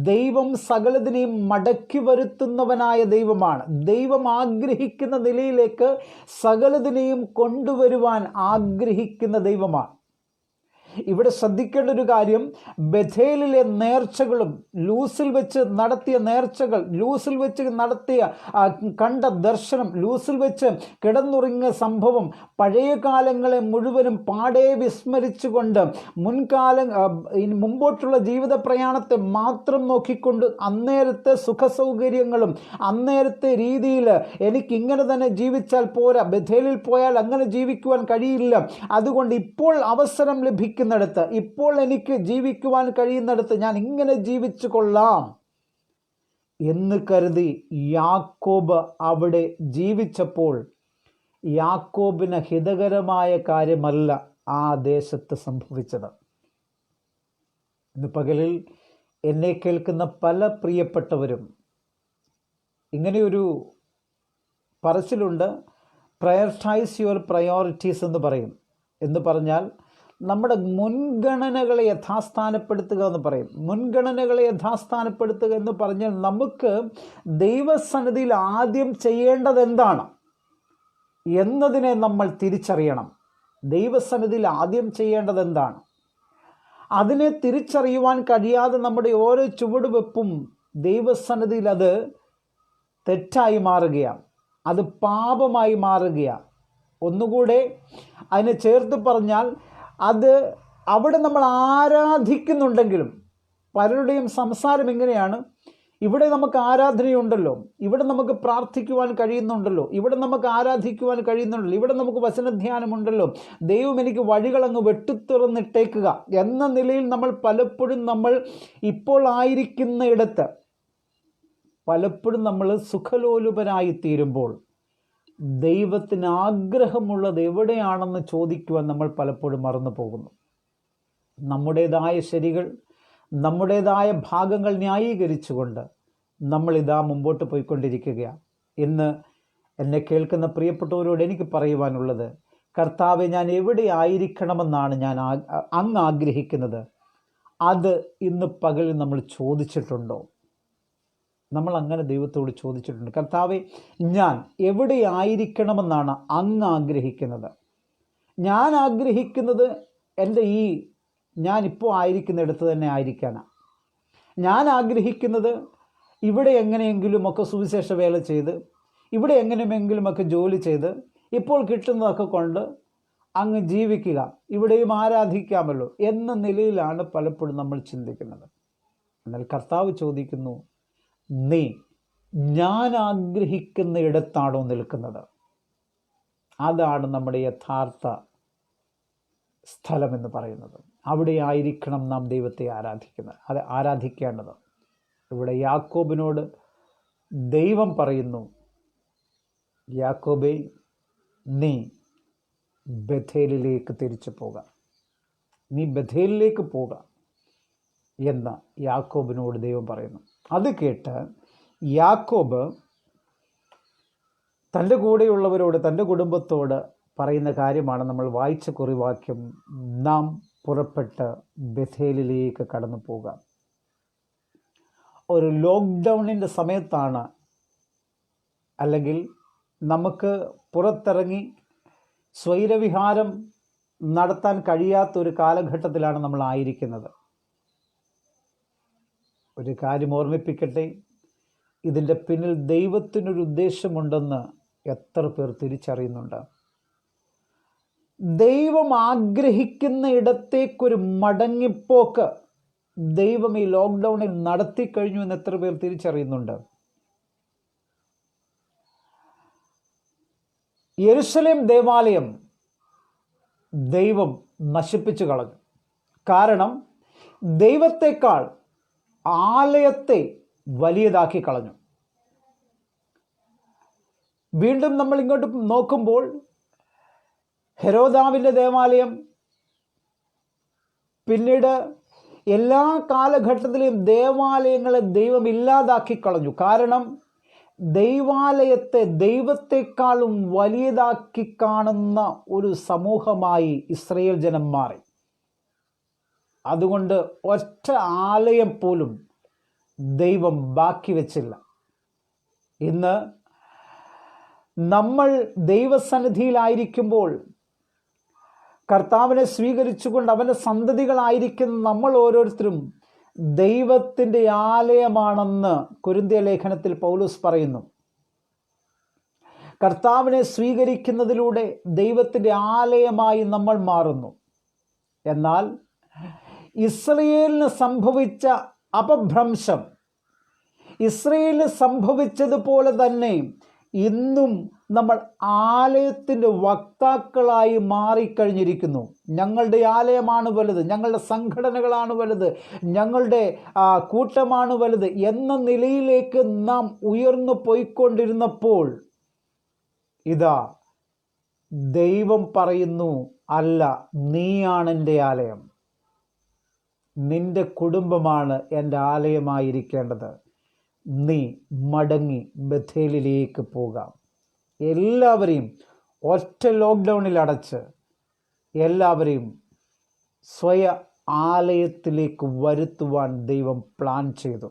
ദൈവം സകലതിനെയും മടക്കി വരുത്തുന്നവനായ ദൈവമാണ്. ദൈവം ആഗ്രഹിക്കുന്ന നിലയിലേക്ക് സകലതിനെയും കൊണ്ടുവരുവാൻ ആഗ്രഹിക്കുന്ന ദൈവമാണ്. ഇവിടെ ശ്രദ്ധിക്കേണ്ട ഒരു കാര്യം, ബഥേലിലെ നേർച്ചകളും ലൂസിൽ വെച്ച് നടത്തിയ നേർച്ചകൾ, ലൂസിൽ വെച്ച് നടത്തിയ കണ്ട ദർശനം, ലൂസിൽ വെച്ച് കിടന്നുറങ്ങിയ സംഭവം, പഴയ കാലങ്ങളെ മുഴുവനും പാടെ വിസ്മരിച്ചുകൊണ്ട് മുമ്പോട്ടുള്ള ജീവിത പ്രയാണത്തെ മാത്രം നോക്കിക്കൊണ്ട് അന്നേരത്തെ സുഖസൗകര്യങ്ങളും അന്നേരത്തെ രീതിയിൽ എനിക്കിങ്ങനെ തന്നെ ജീവിച്ചാൽ പോരാ, ബഥേലിൽ പോയാൽ അങ്ങനെ ജീവിക്കുവാൻ കഴിയില്ല, അതുകൊണ്ട് ഇപ്പോൾ അവസരം ലഭിക്കുന്നിടത്ത്, ഇപ്പോൾ എനിക്ക് ജീവിക്കുവാൻ കഴിയുന്നിടത്ത് ഞാൻ ഇങ്ങനെ ജീവിച്ചു കൊള്ളാം എന്ന് കരുതി യാക്കോബ് അവിടെ ജീവിച്ചപ്പോൾ യാക്കോബിന് ഹിതകരമായ കാര്യമല്ല ആ ദേശത്ത് സംഭവിച്ചത്. ഇന്ന് പകലിൽ എന്നെ കേൾക്കുന്ന പല പ്രിയപ്പെട്ടവരും ഇങ്ങനെയൊരു പറച്ചിലുണ്ട്, പ്രയോറിറ്റൈസ് യുവർ പ്രയോറിറ്റീസ് എന്ന് പറയും. എന്ന് പറഞ്ഞാൽ നമ്മുടെ മുൻഗണനകളെ യഥാസ്ഥാനപ്പെടുത്തുക എന്ന് പറയും. മുൻഗണനകളെ യഥാസ്ഥാനപ്പെടുത്തുക എന്ന് പറഞ്ഞാൽ നമുക്ക് ദൈവസന്നിധിയിൽ ആദ്യം ചെയ്യേണ്ടത് എന്താണ് എന്നതിനെ നമ്മൾ തിരിച്ചറിയണം. ദൈവസന്നിധിയിൽ ആദ്യം ചെയ്യേണ്ടത് എന്താണ്, അതിനെ തിരിച്ചറിയുവാൻ കഴിയാതെ നമ്മുടെ ഓരോ ചുവടുവെപ്പും ദൈവസന്നിധിയിൽ അത് തെറ്റായി മാറുകയാണ്, അത് പാപമായി മാറുകയാണ്. ഒന്നുകൂടെ അതിനെ ചേർത്ത് പറഞ്ഞാൽ, അത് അവിടെ നമ്മൾ ആരാധിക്കുന്നുണ്ടെങ്കിലും, പലരുടെയും സംസാരം എങ്ങനെയാണ്, ഇവിടെ നമുക്ക് ആരാധനയുണ്ടല്ലോ, ഇവിടെ നമുക്ക് പ്രാർത്ഥിക്കുവാൻ കഴിയുന്നുണ്ടല്ലോ, ഇവിടെ നമുക്ക് ആരാധിക്കുവാൻ കഴിയുന്നുണ്ടല്ലോ, ഇവിടെ നമുക്ക് വചനധ്യാനമുണ്ടല്ലോ, ദൈവം എനിക്ക് വഴികളങ്ങ് വെട്ടിത്തുറന്നിട്ടേക്കുക എന്ന നിലയിൽ നമ്മൾ പലപ്പോഴും നമ്മൾ ഇപ്പോൾ ആയിരിക്കുന്ന ഇടത്ത് പലപ്പോഴും നമ്മൾ സുഖലോലുപരായി തീരുമ്പോൾ ദൈവത്തിന് ആഗ്രഹമുള്ളത് എവിടെയാണെന്ന് ചോദിക്കുവാൻ നമ്മൾ പലപ്പോഴും മറന്നു പോകുന്നു. നമ്മുടേതായ ശരികൾ, നമ്മുടേതായ ഭാഗങ്ങൾ ന്യായീകരിച്ചുകൊണ്ട് നമ്മളിതാ മുമ്പോട്ട് പോയിക്കൊണ്ടിരിക്കുകയാണ്. ഇന്ന് എന്നെ കേൾക്കുന്ന പ്രിയപ്പെട്ടവരോട് എനിക്ക് പറയുവാനുള്ളത്, കർത്താവെ, ഞാൻ എവിടെ ആയിരിക്കണമെന്നാണ് ഞാൻ അങ്ങ് ആഗ്രഹിക്കുന്നത്, അത് ഇന്ന് പകലിൽ നമ്മൾ ചോദിച്ചിട്ടുണ്ടോ? നമ്മൾ അങ്ങനെ ദൈവത്തോട് ചോദിച്ചിട്ടുണ്ട്, കർത്താവെ, ഞാൻ എവിടെ ആയിരിക്കണമെന്നാണ് അങ്ങ് ആഗ്രഹിക്കുന്നത്? ഞാൻ ആഗ്രഹിക്കുന്നത് എൻ്റെ ഞാനിപ്പോൾ ആയിരിക്കുന്നിടത്ത് തന്നെ ആയിരിക്കാനാണ്. ഞാൻ ആഗ്രഹിക്കുന്നത് ഇവിടെ എങ്ങനെയെങ്കിലുമൊക്കെ സുവിശേഷ വേല ചെയ്ത്, ഇവിടെ എങ്ങനെയെങ്കിലുമൊക്കെ ജോലി ചെയ്ത്, ഇപ്പോൾ കിട്ടുന്നതൊക്കെ കൊണ്ട് അങ്ങ് ജീവിക്കുക, ഇവിടെയും ആരാധിക്കാമല്ലോ എന്ന നിലയിലാണ് പലപ്പോഴും നമ്മൾ ചിന്തിക്കുന്നത്. എന്നാൽ കർത്താവ് ചോദിക്കുന്നു, നീ ഞാൻ ആഗ്രഹിക്കുന്ന ഇടത്താണോ നിൽക്കുന്നത്? അതാണ് നമ്മുടെ യഥാർത്ഥ സ്ഥലമെന്ന് പറയുന്നത്. അവിടെ ആയിരിക്കണം നാം ദൈവത്തെ ആരാധിക്കേണ്ടത്. ഇവിടെ യാക്കോബിനോട് ദൈവം പറയുന്നു, യാക്കോബേ, നീ ബഥേലിലേക്ക് തിരിച്ചു പോക, നീ ബഥേലിലേക്ക് പോക എന്ന് യാക്കോബിനോട് ദൈവം പറയുന്നു. അത് കേട്ട് യാക്കോബ് തൻ്റെ കൂടെയുള്ളവരോട്, തൻ്റെ കുടുംബത്തോട് പറയുന്ന കാര്യമാണ് നമ്മൾ വായിച്ച കുറിവാക്യം, നാം പുറപ്പെട്ട് ബഥേലിലേക്ക് കടന്നു പോകാം. ഒരു ലോക്ക്ഡൗണിൻ്റെ സമയത്താണ്, അല്ലെങ്കിൽ നമുക്ക് പുറത്തിറങ്ങി സ്വൈരവിഹാരം നടത്താൻ കഴിയാത്തൊരു കാലഘട്ടത്തിലാണ് നമ്മൾ ആയിരിക്കുന്നത്. ഒരു കാര്യം ഓർമ്മിപ്പിക്കട്ടെ, ഇതിൻ്റെ പിന്നിൽ ദൈവത്തിനൊരു ഉദ്ദേശമുണ്ടെന്ന് എത്ര പേർ തിരിച്ചറിയുന്നുണ്ട്? ദൈവം ആഗ്രഹിക്കുന്ന ഇടത്തേക്കൊരു മടങ്ങിപ്പോക്ക് ദൈവം ഈ ലോക്ക്ഡൗണിൽ നടത്തി കഴിഞ്ഞു എന്ന് എത്ര പേർ തിരിച്ചറിയുന്നുണ്ട്? യെരുശലേം ദേവാലയം ദൈവം നശിപ്പിച്ചു കളഞ്ഞു. കാരണം ദൈവത്തെക്കാൾ ആലയത്തെ വലിയതാക്കി കളഞ്ഞു. വീണ്ടും നമ്മൾ ഇങ്ങോട്ട് നോക്കുമ്പോൾ ഹെരോദാവിൻ്റെ ദേവാലയം, പിന്നീട് എല്ലാ കാലഘട്ടത്തിലെയും ദേവാലയങ്ങളെ ദൈവം ഇല്ലാതാക്കി കളഞ്ഞു. കാരണം ദൈവാലയത്തെ ദൈവത്തെക്കാളും വലിയതാക്കി കാണുന്ന ഒരു സമൂഹമായി ഇസ്രായേൽ ജനം മാറി. അതുകൊണ്ട് ഒറ്റ ആലയം പോലും ദൈവം ബാക്കി വെച്ചില്ല. ഇന്ന് നമ്മൾ ദൈവസന്നിധിയിലായിരിക്കുമ്പോൾ കർത്താവിനെ സ്വീകരിച്ചുകൊണ്ട് അവൻ്റെ സന്തതികളായിരിക്കുന്ന നമ്മൾ ഓരോരുത്തരും ദൈവത്തിൻ്റെ ആലയമാണെന്ന് കൊരിന്ത്യ ലേഖനത്തിൽ പൗലോസ് പറയുന്നു. കർത്താവിനെ സ്വീകരിക്കുന്നതിലൂടെ ദൈവത്തിൻ്റെ ആലയമായി നമ്മൾ മാറുന്നു. എന്നാൽ ഇസ്രായേലിന് സംഭവിച്ച അപഭ്രംശം ഇസ്രായേലിന് സംഭവിച്ചതുപോലെ തന്നെ ഇന്നും നമ്മൾ ആലയത്തിൻ്റെ വക്താക്കളായി മാറിക്കഴിഞ്ഞിരിക്കുന്നു. ഞങ്ങളുടെ ആലയമാണ് വലുത്, ഞങ്ങളുടെ സംഘടനകളാണ് വലുത്, ഞങ്ങളുടെ കൂട്ടമാണ് വലുത് എന്ന നിലയിലേക്ക് നാം ഉയർന്നു പോയിക്കൊണ്ടിരുന്നപ്പോൾ ഇതാ ദൈവം പറയുന്നു, അല്ല, നീയാണ് എൻ്റെ ആലയം, നിന്റെ കുടുംബമാണ് എൻ്റെ ആലയമായിരിക്കേണ്ടത്. നീ മടങ്ങി ബഥേലിലേക്ക് പോകാം. എല്ലാവരെയും ഒറ്റ ലോക്ക്ഡൗണിൽ അടച്ച് എല്ലാവരെയും സ്വയ ആലയത്തിലേക്ക് വരുത്തുവാൻ ദൈവം പ്ലാൻ ചെയ്തു.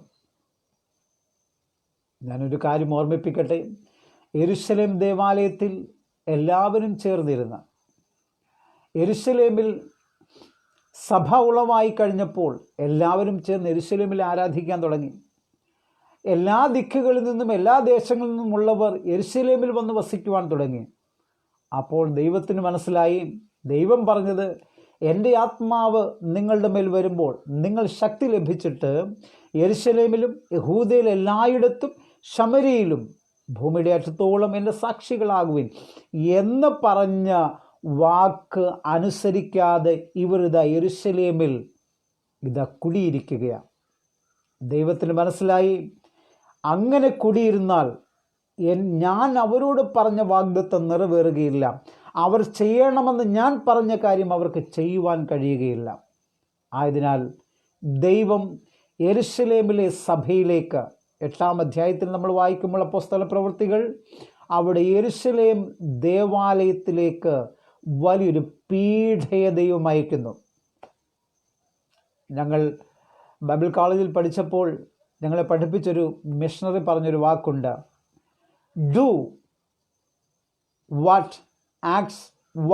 ഞാനൊരു കാര്യം ഓർമ്മിപ്പിക്കട്ടെ. യെരുശലേം ദേവാലയത്തിൽ എല്ലാവരും ചേർന്നിരുന്ന യെരുശലേമിൽ സഭ ഉളവായി കഴിഞ്ഞപ്പോൾ എല്ലാവരും ചേർന്ന് യെരുശലേമിൽ ആരാധിക്കാൻ തുടങ്ങി. എല്ലാ ദിക്കുകളിൽ നിന്നും എല്ലാ ദേശങ്ങളിൽ നിന്നുമുള്ളവർ യെരുശലേമിൽ വന്ന് വസിക്കുവാൻ തുടങ്ങി. അപ്പോൾ ദൈവത്തിന് മനസ്സിലായി, ദൈവം പറഞ്ഞത്, എൻ്റെ ആത്മാവ് നിങ്ങളുടെ മേൽ വരുമ്പോൾ നിങ്ങൾ ശക്തി ലഭിച്ചിട്ട് യെരുശലേമിലും യഹൂദയിൽ എല്ലായിടത്തും ശമര്യയിലും ഭൂമിയുടെ അറ്റത്തോളം എൻ്റെ സാക്ഷികളാകുവിൻ എന്ന് പറഞ്ഞ വാക്ക് അനുസരിക്കാതെ ഇവർ ഇതാ യെരുശലേമിൽ ഇതാ കുടിയിരിക്കുകയാണ്. ദൈവത്തിന് മനസ്സിലായി, അങ്ങനെ കുടിയിരുന്നാൽ ഞാൻ അവരോട് പറഞ്ഞ വാഗ്ദത്തം നിറവേറുകയില്ല, അവർ ചെയ്യണമെന്ന് ഞാൻ പറഞ്ഞ കാര്യം അവർക്ക് ചെയ്യുവാൻ കഴിയുകയില്ല. ആയതിനാൽ ദൈവം യെരുശലേമിലെ സഭയിലേക്ക് 8-ാം അധ്യായത്തിൽ നമ്മൾ വായിക്കുമ്പോൾ അപ്പോസ്തല പ്രവൃത്തികൾ അവിടെ യെരുശലേം ദേവാലയത്തിലേക്ക് വലിയൊരു പീഡയെ ദൈവം അയക്കുന്നു. ഞങ്ങൾ ബൈബിൾ കോളേജിൽ പഠിച്ചപ്പോൾ ഞങ്ങളെ പഠിപ്പിച്ചൊരു മിഷണറി പറഞ്ഞൊരു വാക്കുണ്ട്, ഡു വാട്ട് ആക്ട്സ്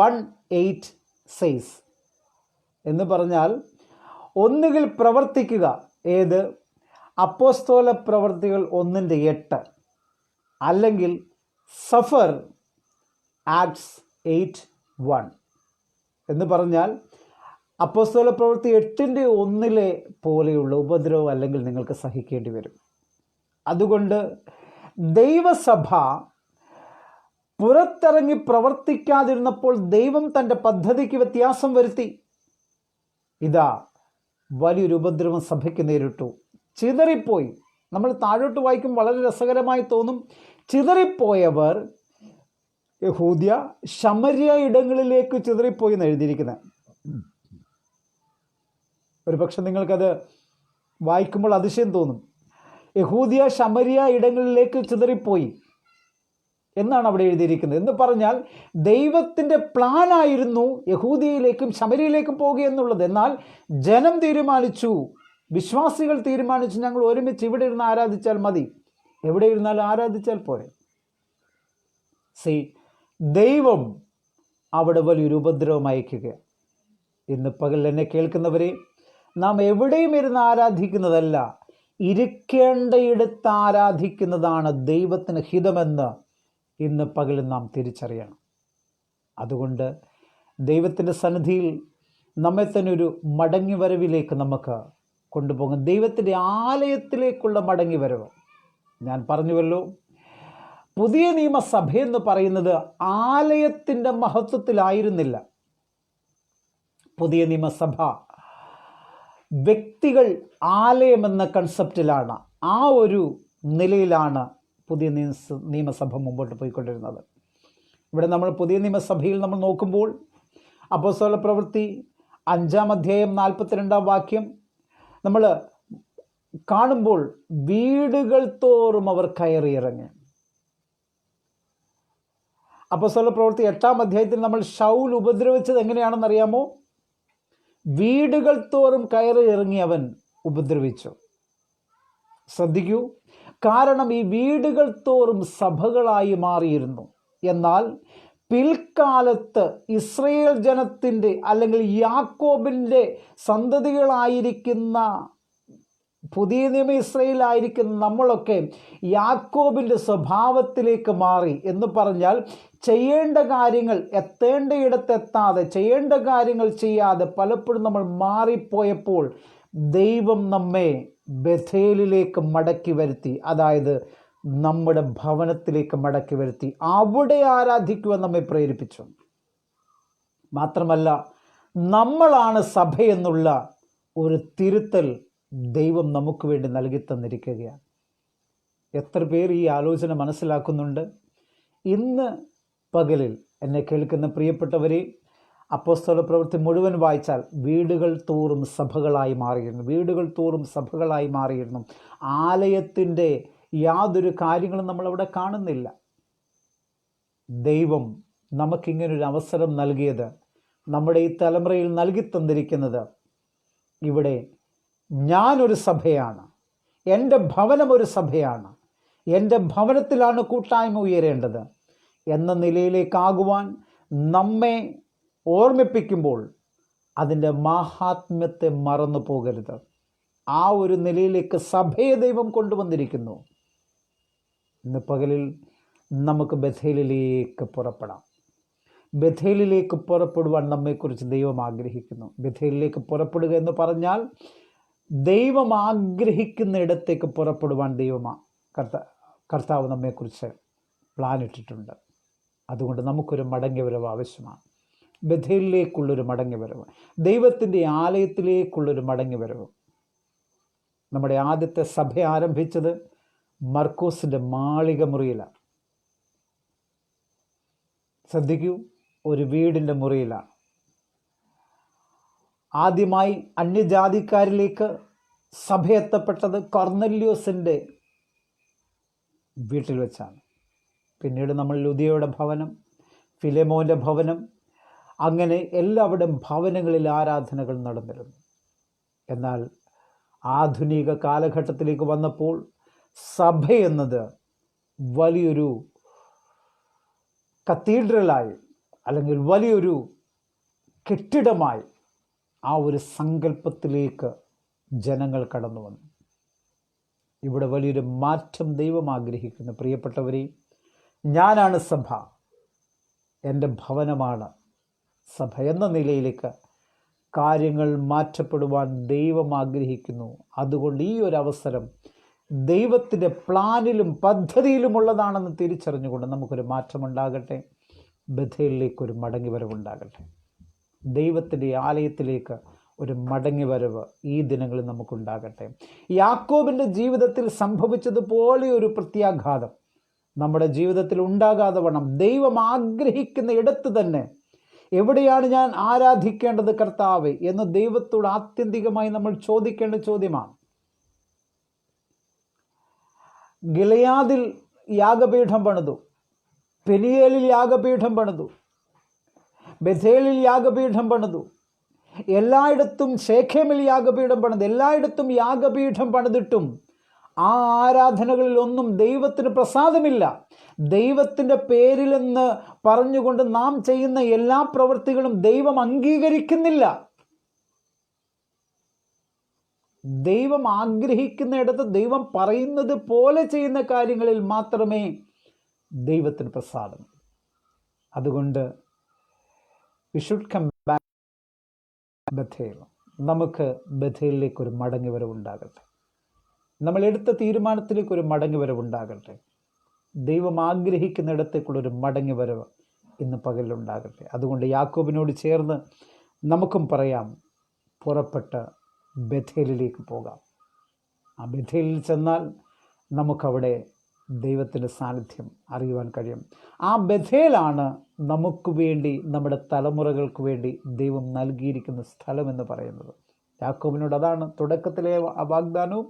1:8 says എന്ന് പറഞ്ഞാൽ, ഒന്നുകിൽ പ്രവർത്തിക്കുക. ഏത്? അപ്പോസ്തല പ്രവൃത്തികൾ 1:8, അല്ലെങ്കിൽ സഫർ ആക്ട്സ് 8:1 എന്ന് പറഞ്ഞാൽ അപ്പോസ്തല പ്രവൃത്തി 8:1 പോലെയുള്ള ഉപദ്രവം അല്ലെങ്കിൽ നിങ്ങൾക്ക് സഹിക്കേണ്ടി വരും. അതുകൊണ്ട് ദൈവസഭ പുറത്തിറങ്ങി പ്രവർത്തിക്കാതിരുന്നപ്പോൾ ദൈവം തൻ്റെ പദ്ധതിക്ക് വ്യത്യാസം വരുത്തി. ഇതാ വലിയൊരു ഉപദ്രവം സഭയ്ക്ക് നേരിട്ടു. ചിതറിപ്പോയി. നമ്മൾ താഴോട്ട് വായിക്കും വളരെ രസകരമായി തോന്നും. ചിതറിപ്പോയവർ യഹൂദ്യ ശമര്യ ഇടങ്ങളിലേക്ക് ചിതറിപ്പോയി എന്ന് എഴുതിയിരിക്കുന്നത്. ഒരു പക്ഷെ നിങ്ങൾക്കത് വായിക്കുമ്പോൾ അതിശയം തോന്നും. യഹൂദ്യ ശമര്യ ഇടങ്ങളിലേക്ക് ചിതറിപ്പോയി എന്നാണ് അവിടെ എഴുതിയിരിക്കുന്നത്. എന്ന് പറഞ്ഞാൽ ദൈവത്തിൻ്റെ പ്ലാനായിരുന്നു യഹൂദിയയിലേക്കും ശമര്യയിലേക്കും പോകുക എന്നുള്ളത്. എന്നാൽ ജനം തീരുമാനിച്ചു, വിശ്വാസികൾ തീരുമാനിച്ചു, ഞങ്ങൾ ഒരുമിച്ച് ഇവിടെ ഇരുന്ന് ആരാധിച്ചാൽ മതി, എവിടെ ഇരുന്നാലും ആരാധിച്ചാൽ പോരെ. ദൈവം അവിടെ വലിയൊരു ഉപദ്രവം അയക്കുക. ഇന്ന് പകൽ എന്നെ കേൾക്കുന്നവരെ, നാം എവിടെയും ഇരുന്ന് ആരാധിക്കുന്നതല്ല, ഇരിക്കേണ്ടയിടത്ത് ആരാധിക്കുന്നതാണ് ദൈവത്തിന് ഹിതമെന്ന് ഇന്ന് പകൽ നാം തിരിച്ചറിയണം. അതുകൊണ്ട് ദൈവത്തിൻ്റെ സന്നിധിയിൽ നമ്മെ തന്നെ ഒരു മടങ്ങി വരവിലേക്ക് നമുക്ക് കൊണ്ടുപോകും. ദൈവത്തിൻ്റെ ആലയത്തിലേക്കുള്ള മടങ്ങി വരവ്. ഞാൻ പറഞ്ഞുവല്ലോ, പുതിയ നിയമസഭയെന്ന് പറയുന്നത് ആലയത്തിൻ്റെ മഹത്വത്തിലായിരുന്നില്ല. പുതിയ നിയമസഭ വ്യക്തികൾ ആലയമെന്ന കൺസെപ്റ്റിലാണ്, ആ ഒരു നിലയിലാണ് പുതിയ നിയമസഭ മുമ്പോട്ട് പോയിക്കൊണ്ടിരുന്നത്. ഇവിടെ നമ്മൾ പുതിയ നിയമസഭയിൽ നമ്മൾ നോക്കുമ്പോൾ അപ്പോസ്തല പ്രവൃത്തി 5-ാം അധ്യായം 42-ാം വാക്യം നമ്മൾ കാണുമ്പോൾ വീടുകൾ തോറും അവർ കയറിയിറങ്ങി. അപ്പോസ്തല പ്രവൃത്തി 8-ാം അധ്യായത്തിൽ നമ്മൾ ശൗൽ ഉപദ്രവിച്ചത് എങ്ങനെയാണെന്ന് അറിയാമോ? വീടുകൾ തോറും കയറി ഇറങ്ങി അവൻ ഉപദ്രവിച്ചു. ശ്രദ്ധിക്കൂ, കാരണം ഈ വീടുകൾ തോറും സഭകളായി മാറിയിരുന്നു. എന്നാൽ പിൽക്കാലത്ത് ഇസ്രയേൽ ജനത്തിൻ്റെ അല്ലെങ്കിൽ യാക്കോബിൻ്റെ സന്തതികളായിരിക്കുന്ന പുതിയ നിയമ ഇസ്രയേലായിരിക്കുന്ന നമ്മളൊക്കെ യാക്കോബിൻ്റെ സ്വഭാവത്തിലേക്ക് മാറി എന്ന് പറഞ്ഞാൽ, ചെയ്യേണ്ട കാര്യങ്ങൾ എത്തേണ്ടയിടത്തെത്താതെ, ചെയ്യേണ്ട കാര്യങ്ങൾ ചെയ്യാതെ പലപ്പോഴും നമ്മൾ മാറിപ്പോയപ്പോൾ ദൈവം നമ്മെ ബഥേലിലേക്ക് മടക്കി വരുത്തി. അതായത് നമ്മുടെ ഭവനത്തിലേക്ക് മടക്കി വരുത്തി, അവിടെ ആരാധിക്കുവാൻ നമ്മെ പ്രേരിപ്പിച്ചു. മാത്രമല്ല, നമ്മളാണ് സഭയെന്നുള്ള ഒരു തിരുത്തൽ ദൈവം നമുക്ക് വേണ്ടി നൽകി തന്നിരിക്കുകയാണ്. എത്ര പേർ ഈ ആലോചന മനസ്സിലാക്കുന്നുണ്ട്? ഇന്ന് പകലിൽ എന്നെ കേൾക്കുന്ന പ്രിയപ്പെട്ടവരെ, അപ്പോസ്തല പ്രവൃത്തി മുഴുവൻ വായിച്ചാൽ വീടുകൾ തോറും സഭകളായി മാറിയിരുന്നു. വീടുകൾ തോറും സഭകളായി മാറിയിരുന്നു. ആലയത്തിൻ്റെ യാതൊരു കാര്യങ്ങളും നമ്മളവിടെ കാണുന്നില്ല. ദൈവം നമുക്കിങ്ങനൊരു അവസരം നൽകിയത്, നമ്മുടെ ഈ തലമുറയിൽ നൽകി തന്നിരിക്കുന്നത്, ഇവിടെ ഞാനൊരു സഭയാണ്, എൻ്റെ ഭവനം ഒരു സഭയാണ്, എൻ്റെ ഭവനത്തിലാണ് കൂട്ടായ്മ ഉയരേണ്ടത് എന്ന നിലയിലേക്കാകുവാൻ നമ്മെ ഓർമ്മിപ്പിക്കുമ്പോൾ അതിൻ്റെ മാഹാത്മ്യത്തെ മറന്നു പോകരുത്. ആ ഒരു നിലയിലേക്ക് സഭയെ ദൈവം കൊണ്ടുവന്നിരിക്കുന്നു. ഇന്ന് പകലിൽ നമുക്ക് ബഥേലിലേക്ക് പുറപ്പെടാം. ബഥേലിലേക്ക് പുറപ്പെടുവാൻ നമ്മെക്കുറിച്ച് ദൈവം ആഗ്രഹിക്കുന്നു. ബഥേലിലേക്ക് പുറപ്പെടുക എന്ന് പറഞ്ഞാൽ ദൈവം ആഗ്രഹിക്കുന്ന ഇടത്തേക്ക് പുറപ്പെടുവാൻ കർത്താവ് നമ്മെക്കുറിച്ച് പ്ലാൻ ഇട്ടിട്ടുണ്ട്. അതുകൊണ്ട് നമുക്കൊരു മടങ്ങി വരവ് ആവശ്യമാണ്. ബഥേലിലേക്കുള്ളൊരു മടങ്ങി വരവ്, ദൈവത്തിൻ്റെ ആലയത്തിലേക്കുള്ളൊരു മടങ്ങി വരവ്. നമ്മുടെ ആദ്യത്തെ സഭ ആരംഭിച്ചത് മർക്കോസിൻ്റെ മാളിക മുറിയിലാണ്. ശ്രദ്ധിക്കൂ, ഒരു വീടിൻ്റെ മുറിയിലാണ്. ആദ്യമായി അന്യജാതിക്കാരിലേക്ക് സഭ എത്തപ്പെട്ടത് കൊർന്നല്യോസിൻ്റെ വീട്ടിൽ വെച്ചാണ്. പിന്നീട് നമ്മൾ ലുദിയയുടെ ഭവനം, ഫിലെമോൻ്റെ ഭവനം, അങ്ങനെ എല്ലാവരുടെയും ഭവനങ്ങളിൽ ആരാധനകൾ നടന്നിരുന്നു. എന്നാൽ ആധുനിക കാലഘട്ടത്തിലേക്ക് വന്നപ്പോൾ സഭ എന്നത് വലിയൊരു കത്തീഡ്രലായി അല്ലെങ്കിൽ വലിയൊരു കെട്ടിടമായി ആ ഒരു സങ്കല്പത്തിലേക്ക് ജനങ്ങൾ കടന്നു വന്നു. ഇവിടെ വലിയൊരു മാറ്റം ദൈവം ആഗ്രഹിക്കുന്നു. പ്രിയപ്പെട്ടവരെ, ഞാനാണ് സഭ, എൻ്റെ ഭവനമാണ് സഭ എന്ന നിലയിലേക്ക് കാര്യങ്ങൾ മാറ്റപ്പെടുവാൻ ദൈവം ആഗ്രഹിക്കുന്നു. അതുകൊണ്ട് ഈ ഒരു അവസരം ദൈവത്തിൻ്റെ പ്ലാനിലും പദ്ധതിയിലുമുള്ളതാണെന്ന് തിരിച്ചറിഞ്ഞുകൊണ്ട് നമുക്കൊരു മാറ്റമുണ്ടാകട്ടെ. ബഥേലിലേക്കൊരു മടങ്ങി വരവുണ്ടാകട്ടെ. ദൈവത്തിൻ്റെ ആലയത്തിലേക്ക് ഒരു മടങ്ങി വരവ് ഈ ദിനങ്ങളിൽ നമുക്കുണ്ടാകട്ടെ. യാക്കോബിൻ്റെ ജീവിതത്തിൽ സംഭവിച്ചതുപോലെ ഒരു പ്രത്യാഘാതം നമ്മുടെ ജീവിതത്തിൽ ഉണ്ടാകാതെ വണ്ണം ദൈവം ആഗ്രഹിക്കുന്ന ഇടത്ത് തന്നെ, എവിടെയാണ് ഞാൻ ആരാധിക്കേണ്ടത് കർത്താവേ എന്ന് ദൈവത്തോട് ആത്യന്തികമായി നമ്മൾ ചോദിക്കേണ്ട ചോദ്യമാണ്. ഗിലെയാദിൽ യാഗപീഠം പണിതു, പെനിയേലിൽ യാഗപീഠം പണിതു, ബഥേലിൽ യാഗപീഠം പണിതു, എല്ലായിടത്തും ശേഖേമിൽ യാഗപീഠം പണിതു, എല്ലായിടത്തും യാഗപീഠം പണിതിട്ടും ആ ആരാധനകളിൽ ഒന്നും ദൈവത്തിന് പ്രസാദമില്ല. ദൈവത്തിൻ്റെ പേരിലെന്ന് പറഞ്ഞുകൊണ്ട് നാം ചെയ്യുന്ന എല്ലാ പ്രവൃത്തികളും ദൈവം അംഗീകരിക്കുന്നില്ല. ദൈവം ആഗ്രഹിക്കുന്നിടത്ത് ദൈവം പറയുന്നത് പോലെ ചെയ്യുന്ന കാര്യങ്ങളിൽ മാത്രമേ ദൈവത്തിന് പ്രസാദം. അതുകൊണ്ട് we should come back to Bethel. നമുക്ക് ബഥേലിലേക്കൊരു മടങ്ങി വരവുണ്ടാകട്ടെ. നമ്മൾ എടുത്ത തീരുമാനത്തിലേക്കൊരു മടങ്ങി വരവുണ്ടാകട്ടെ. ദൈവം ആഗ്രഹിക്കുന്നിടത്തേക്കുള്ളൊരു മടങ്ങി വരവ് ഇന്ന് പകലുണ്ടാകട്ടെ. അതുകൊണ്ട് യാക്കോബിനോട് ചേർന്ന് നമുക്കും പറയാം, പുറപ്പെട്ട് ബഥേലിലേക്ക് പോകാം. ആ ബഥേലിൽ ചെന്നാൽ നമുക്കവിടെ ദൈവത്തിൻ്റെ സാന്നിധ്യം അറിയുവാൻ കഴിയും. ആ ബഥേലാണ് നമുക്ക് വേണ്ടി, നമ്മുടെ തലമുറകൾക്ക് വേണ്ടി ദൈവം നൽകിയിരിക്കുന്ന സ്ഥലമെന്ന് പറയുന്നത്. യാക്കോബിനോട് അതാണ് തുടക്കത്തിലെ വാഗ്ദാനവും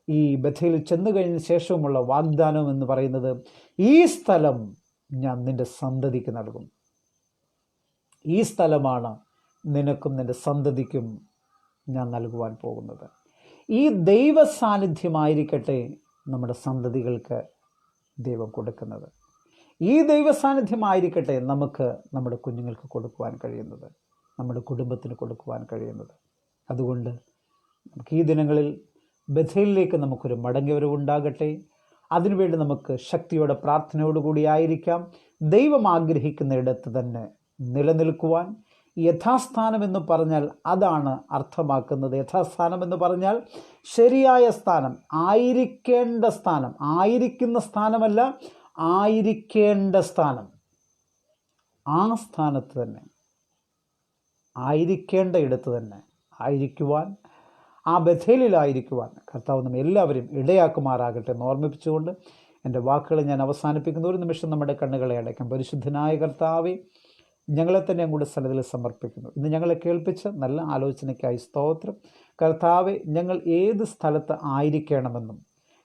ഈ ബഥേലിൽ ചെന്നു കഴിഞ്ഞ ശേഷവുമുള്ള വാഗ്ദാനം എന്ന് പറയുന്നത്, ഈ സ്ഥലം ഞാൻ നിൻ്റെ സന്തതിക്ക് നൽകും. ഈ സ്ഥലമാണ് നിനക്കും നിൻ്റെ സന്തതിക്കും ഞാൻ നൽകുവാൻ പോകുന്നത്. ഈ ദൈവ സാന്നിധ്യമായിരിക്കട്ടെ നമ്മുടെ സന്തതികൾക്ക് ദൈവം കൊടുക്കുന്നത്. ഈ ദൈവ സാന്നിധ്യമായിരിക്കട്ടെ നമുക്ക് നമ്മുടെ കുഞ്ഞുങ്ങൾക്ക് കൊടുക്കുവാൻ കഴിയുന്നത്, നമ്മുടെ കുടുംബത്തിന് കൊടുക്കുവാൻ കഴിയുന്നത്. അതുകൊണ്ട് നമുക്ക് ഈ ദിനങ്ങളിൽ ബഥേലിലേക്ക് നമുക്കൊരു മടങ്ങിവരവുണ്ടാകട്ടെ. അതിനുവേണ്ടി നമുക്ക് ശക്തിയോടെ പ്രാർത്ഥനയോടുകൂടി ആയിരിക്കാം. ദൈവം ആഗ്രഹിക്കുന്ന ഇടത്ത് തന്നെ നിലനിൽക്കുവാൻ. യഥാസ്ഥാനം എന്ന് പറഞ്ഞാൽ അതാണ് അർത്ഥമാക്കുന്നത്. യഥാസ്ഥാനം എന്ന് പറഞ്ഞാൽ ശരിയായ സ്ഥാനം, ആയിരിക്കേണ്ട സ്ഥാനം, ആയിരിക്കുന്ന സ്ഥാനമല്ല, ആയിരിക്കേണ്ട സ്ഥാനം. ആ സ്ഥാനത്ത് തന്നെ, ആയിരിക്കേണ്ട ഇടത്ത് തന്നെ ആയിരിക്കുവാൻ, ആ ബഥേലിലായിരിക്കുവാൻ കർത്താവ് നമ്മെ എല്ലാവരും ഇടയാക്കുമാറാകട്ടെ എന്ന് ഓർമ്മിപ്പിച്ചുകൊണ്ട് എൻ്റെ വാക്കുകളെ ഞാൻ അവസാനിപ്പിക്കുന്ന. ഒരു നിമിഷം നമ്മുടെ കണ്ണുകളെ അടയ്ക്കാം. പരിശുദ്ധനായ കർത്താവേ, ഞങ്ങളെ തന്നെ അങ്ങോട്ട് സ്ഥലത്തിൽ സമർപ്പിക്കുന്നു. ഇന്ന് ഞങ്ങളെ കേൾപ്പിച്ച നല്ല ആലോചനയ്ക്കായി സ്തോത്രം. കർത്താവെ, ഞങ്ങൾ ഏത് സ്ഥലത്ത് ആയിരിക്കണമെന്നും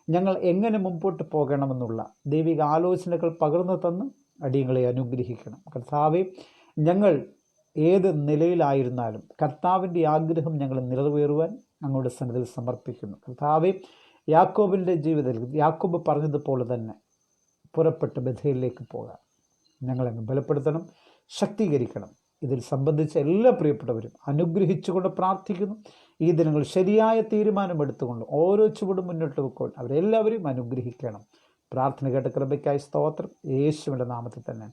ഞങ്ങൾ എങ്ങനെ മുമ്പോട്ട് പോകണമെന്നുള്ള ദൈവിക ആലോചനകൾ പകർന്നു തന്ന് അടിയങ്ങളെ അനുഗ്രഹിക്കണം. കർത്താവെ, ഞങ്ങൾ ഏത് നിലയിലായിരുന്നാലും കർത്താവിൻ്റെ ആഗ്രഹം ഞങ്ങൾ നിറവേറുവാൻ അങ്ങോട്ട് സന്നിധിയിൽ സമർപ്പിക്കുന്നു. കർത്താവെ, യാക്കോബിൻ്റെ ജീവിതത്തിൽ യാക്കോബ് പറഞ്ഞതുപോലെ തന്നെ പുറപ്പെട്ട് ബഥേലിലേക്ക് പോകാം. ഞങ്ങളങ്ങ് ബലപ്പെടുത്തണം, ശക്തീകരിക്കണം. ഇതിൽ സംബന്ധിച്ച എല്ലാ പ്രിയപ്പെട്ടവരും അനുഗ്രഹിച്ചുകൊണ്ട് പ്രാർത്ഥിക്കുന്നു. ഈ ദിനങ്ങൾ ശരിയായ തീരുമാനമെടുത്തുകൊണ്ട് ഓരോ ചുവടും മുന്നോട്ട് വെക്കുവാൻ അവരെല്ലാവരും അനുഗ്രഹിക്കണം. പ്രാർത്ഥന കേട്ട കൃപയ്ക്കായി സ്തോത്രം, യേശുവിൻ്റെ നാമത്തിൽ തന്നെ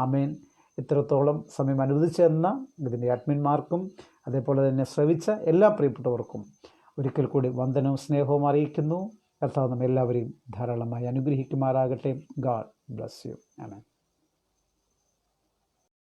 ആമേൻ. ഇത്രത്തോളം സമയം അനുവദിച്ചെന്ന ഇതിൻ്റെ അഡ്മിന്മാർക്കും അതേപോലെ തന്നെ ശ്രവിച്ച എല്ലാ പ്രിയപ്പെട്ടവർക്കും ഒരിക്കൽ കൂടി വന്ദനവും സ്നേഹവും അറിയിക്കുന്നു. കർത്താവ് നമ്മെല്ലാവരെയും ധാരാളമായി അനുഗ്രഹിക്കുമാറാകട്ടെ. God bless you. ആമേൻ.